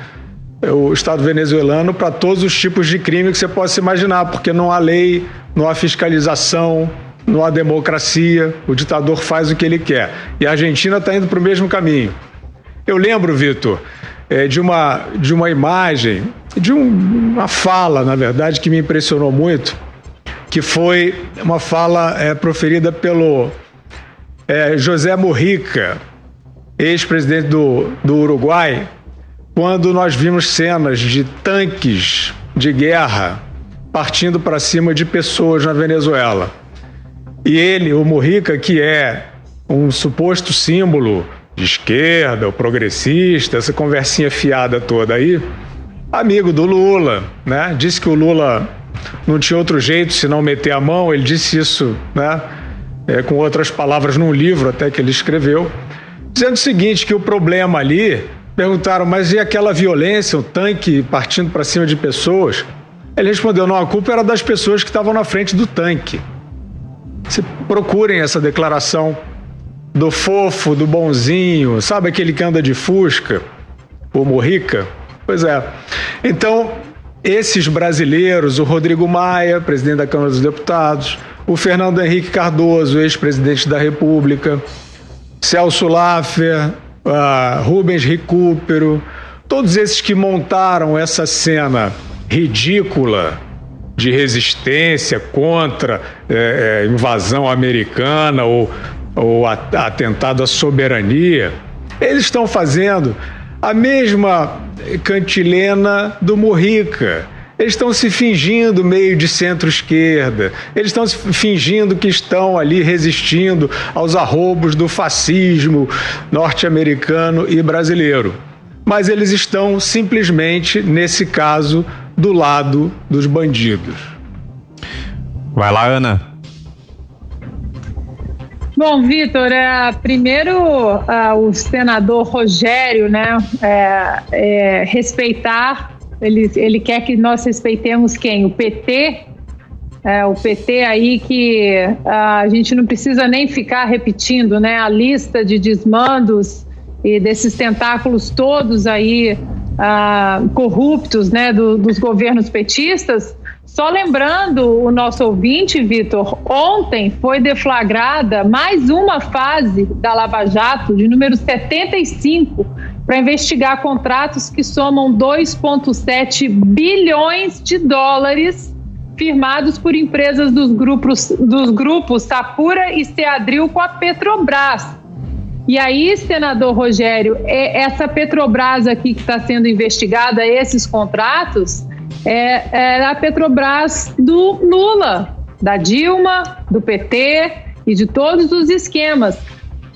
o Estado venezuelano para todos os tipos de crime que você possa imaginar, porque não há lei, não há fiscalização, não há democracia, o ditador faz o que ele quer. E a Argentina está indo para o mesmo caminho. Eu lembro, Vitor, de uma imagem, de uma fala, na verdade, que me impressionou muito, que foi uma fala proferida pelo José Mujica, ex-presidente do Uruguai, quando nós vimos cenas de tanques de guerra partindo para cima de pessoas na Venezuela. E ele, o Mujica, que é um suposto símbolo de esquerda, o progressista, essa conversinha fiada toda aí, amigo do Lula, né? Disse que o Lula não tinha outro jeito senão meter a mão, ele disse isso, né? Com outras palavras num livro até que ele escreveu, dizendo o seguinte, que o problema ali, perguntaram, mas e aquela violência, o tanque partindo para cima de pessoas? Ele respondeu, não, a culpa era das pessoas que estavam na frente do tanque. Se procurem essa declaração do fofo, do bonzinho, sabe aquele que anda de Fusca, o Mujica? Pois é. Então, esses brasileiros, o Rodrigo Maia, presidente da Câmara dos Deputados, o Fernando Henrique Cardoso, ex-presidente da República, Celso Laffer, Rubens Recupero, todos esses que montaram essa cena ridícula de resistência contra invasão americana ou atentado à soberania, eles estão fazendo a mesma cantilena do Mujica. Eles estão se fingindo meio de centro-esquerda, eles estão se fingindo que estão ali resistindo aos arroubos do fascismo norte-americano e brasileiro. Mas eles estão simplesmente, nesse caso, do lado dos bandidos. Vai lá, Ana. Bom, Vitor, primeiro o senador Rogério, né, respeitar. Ele quer que nós respeitemos quem? O PT? O PT aí que a gente não precisa nem ficar repetindo, né? A lista de desmandos e desses tentáculos todos aí corruptos, né? Dos governos petistas. Só lembrando o nosso ouvinte, Vitor, ontem foi deflagrada mais uma fase da Lava Jato, de número 75, para investigar contratos que somam 2,7 bilhões de dólares firmados por empresas dos grupos Sapura e Seadril com a Petrobras. E aí, senador Rogério, essa Petrobras aqui que está sendo investigada, esses contratos, é a Petrobras do Lula, da Dilma, do PT e de todos os esquemas.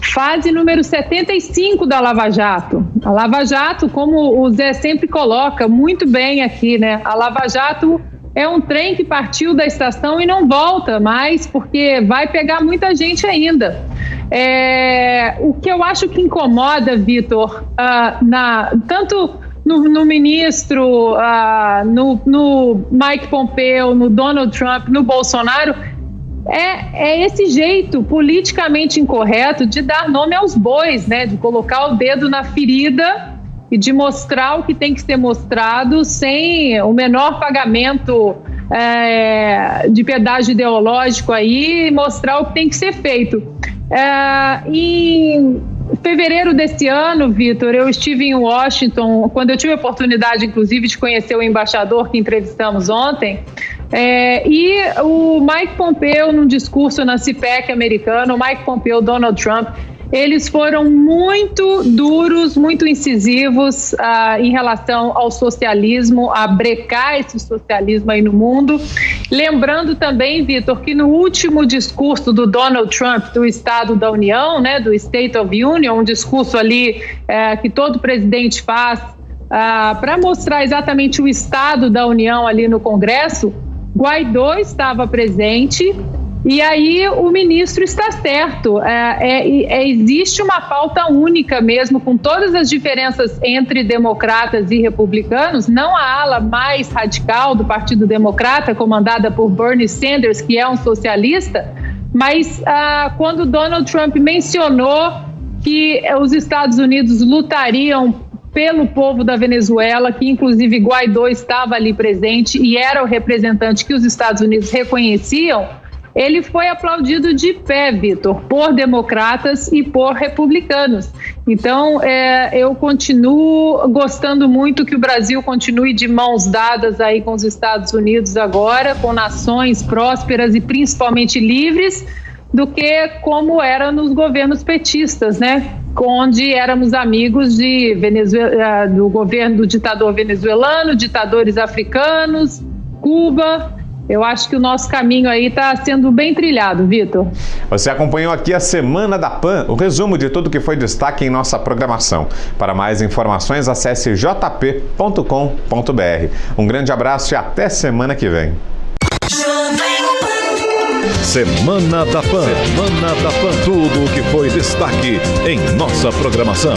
Fase número 75 da Lava Jato. A Lava Jato, como o Zé sempre coloca muito bem aqui, né? A Lava Jato é um trem que partiu da estação e não volta mais, porque vai pegar muita gente ainda. O que eu acho que incomoda, Vitor, tanto no ministro, no Mike Pompeo, no Donald Trump, no Bolsonaro, é esse jeito politicamente incorreto de dar nome aos bois, né? De colocar o dedo na ferida e de mostrar o que tem que ser mostrado sem o menor pagamento de pedágio ideológico aí, e mostrar o que tem que ser feito. Em fevereiro desse ano, Vitor, eu estive em Washington, quando eu tive a oportunidade, inclusive, de conhecer o embaixador que entrevistamos ontem, e o Mike Pompeo, num discurso na CPEC americana, o Mike Pompeo, Donald Trump, eles foram muito duros, muito incisivos em relação ao socialismo, a brecar esse socialismo aí no mundo. Lembrando também, Vitor, que no último discurso do Donald Trump do Estado da União, né, do State of Union, um discurso ali que todo presidente faz para mostrar exatamente o Estado da União ali no Congresso, Guaidó estava presente. E aí o ministro está certo, existe uma pauta única mesmo, com todas as diferenças entre democratas e republicanos, não a ala mais radical do Partido Democrata, comandada por Bernie Sanders, que é um socialista, mas quando Donald Trump mencionou que os Estados Unidos lutariam pelo povo da Venezuela, que inclusive Guaidó estava ali presente e era o representante que os Estados Unidos reconheciam, ele foi aplaudido de pé, Vitor, por democratas e por republicanos. Então, eu continuo gostando muito que o Brasil continue de mãos dadas aí com os Estados Unidos agora, com nações prósperas e principalmente livres, do que como era nos governos petistas, né? Onde éramos amigos do governo do ditador venezuelano, ditadores africanos, Cuba. Eu acho que o nosso caminho aí está sendo bem trilhado, Vitor. Você acompanhou aqui a Semana da PAN, o resumo de tudo que foi destaque em nossa programação. Para mais informações, acesse jp.com.br. Um grande abraço e até semana que vem. Semana da PAN. Semana da PAN. Tudo o que foi destaque em nossa programação.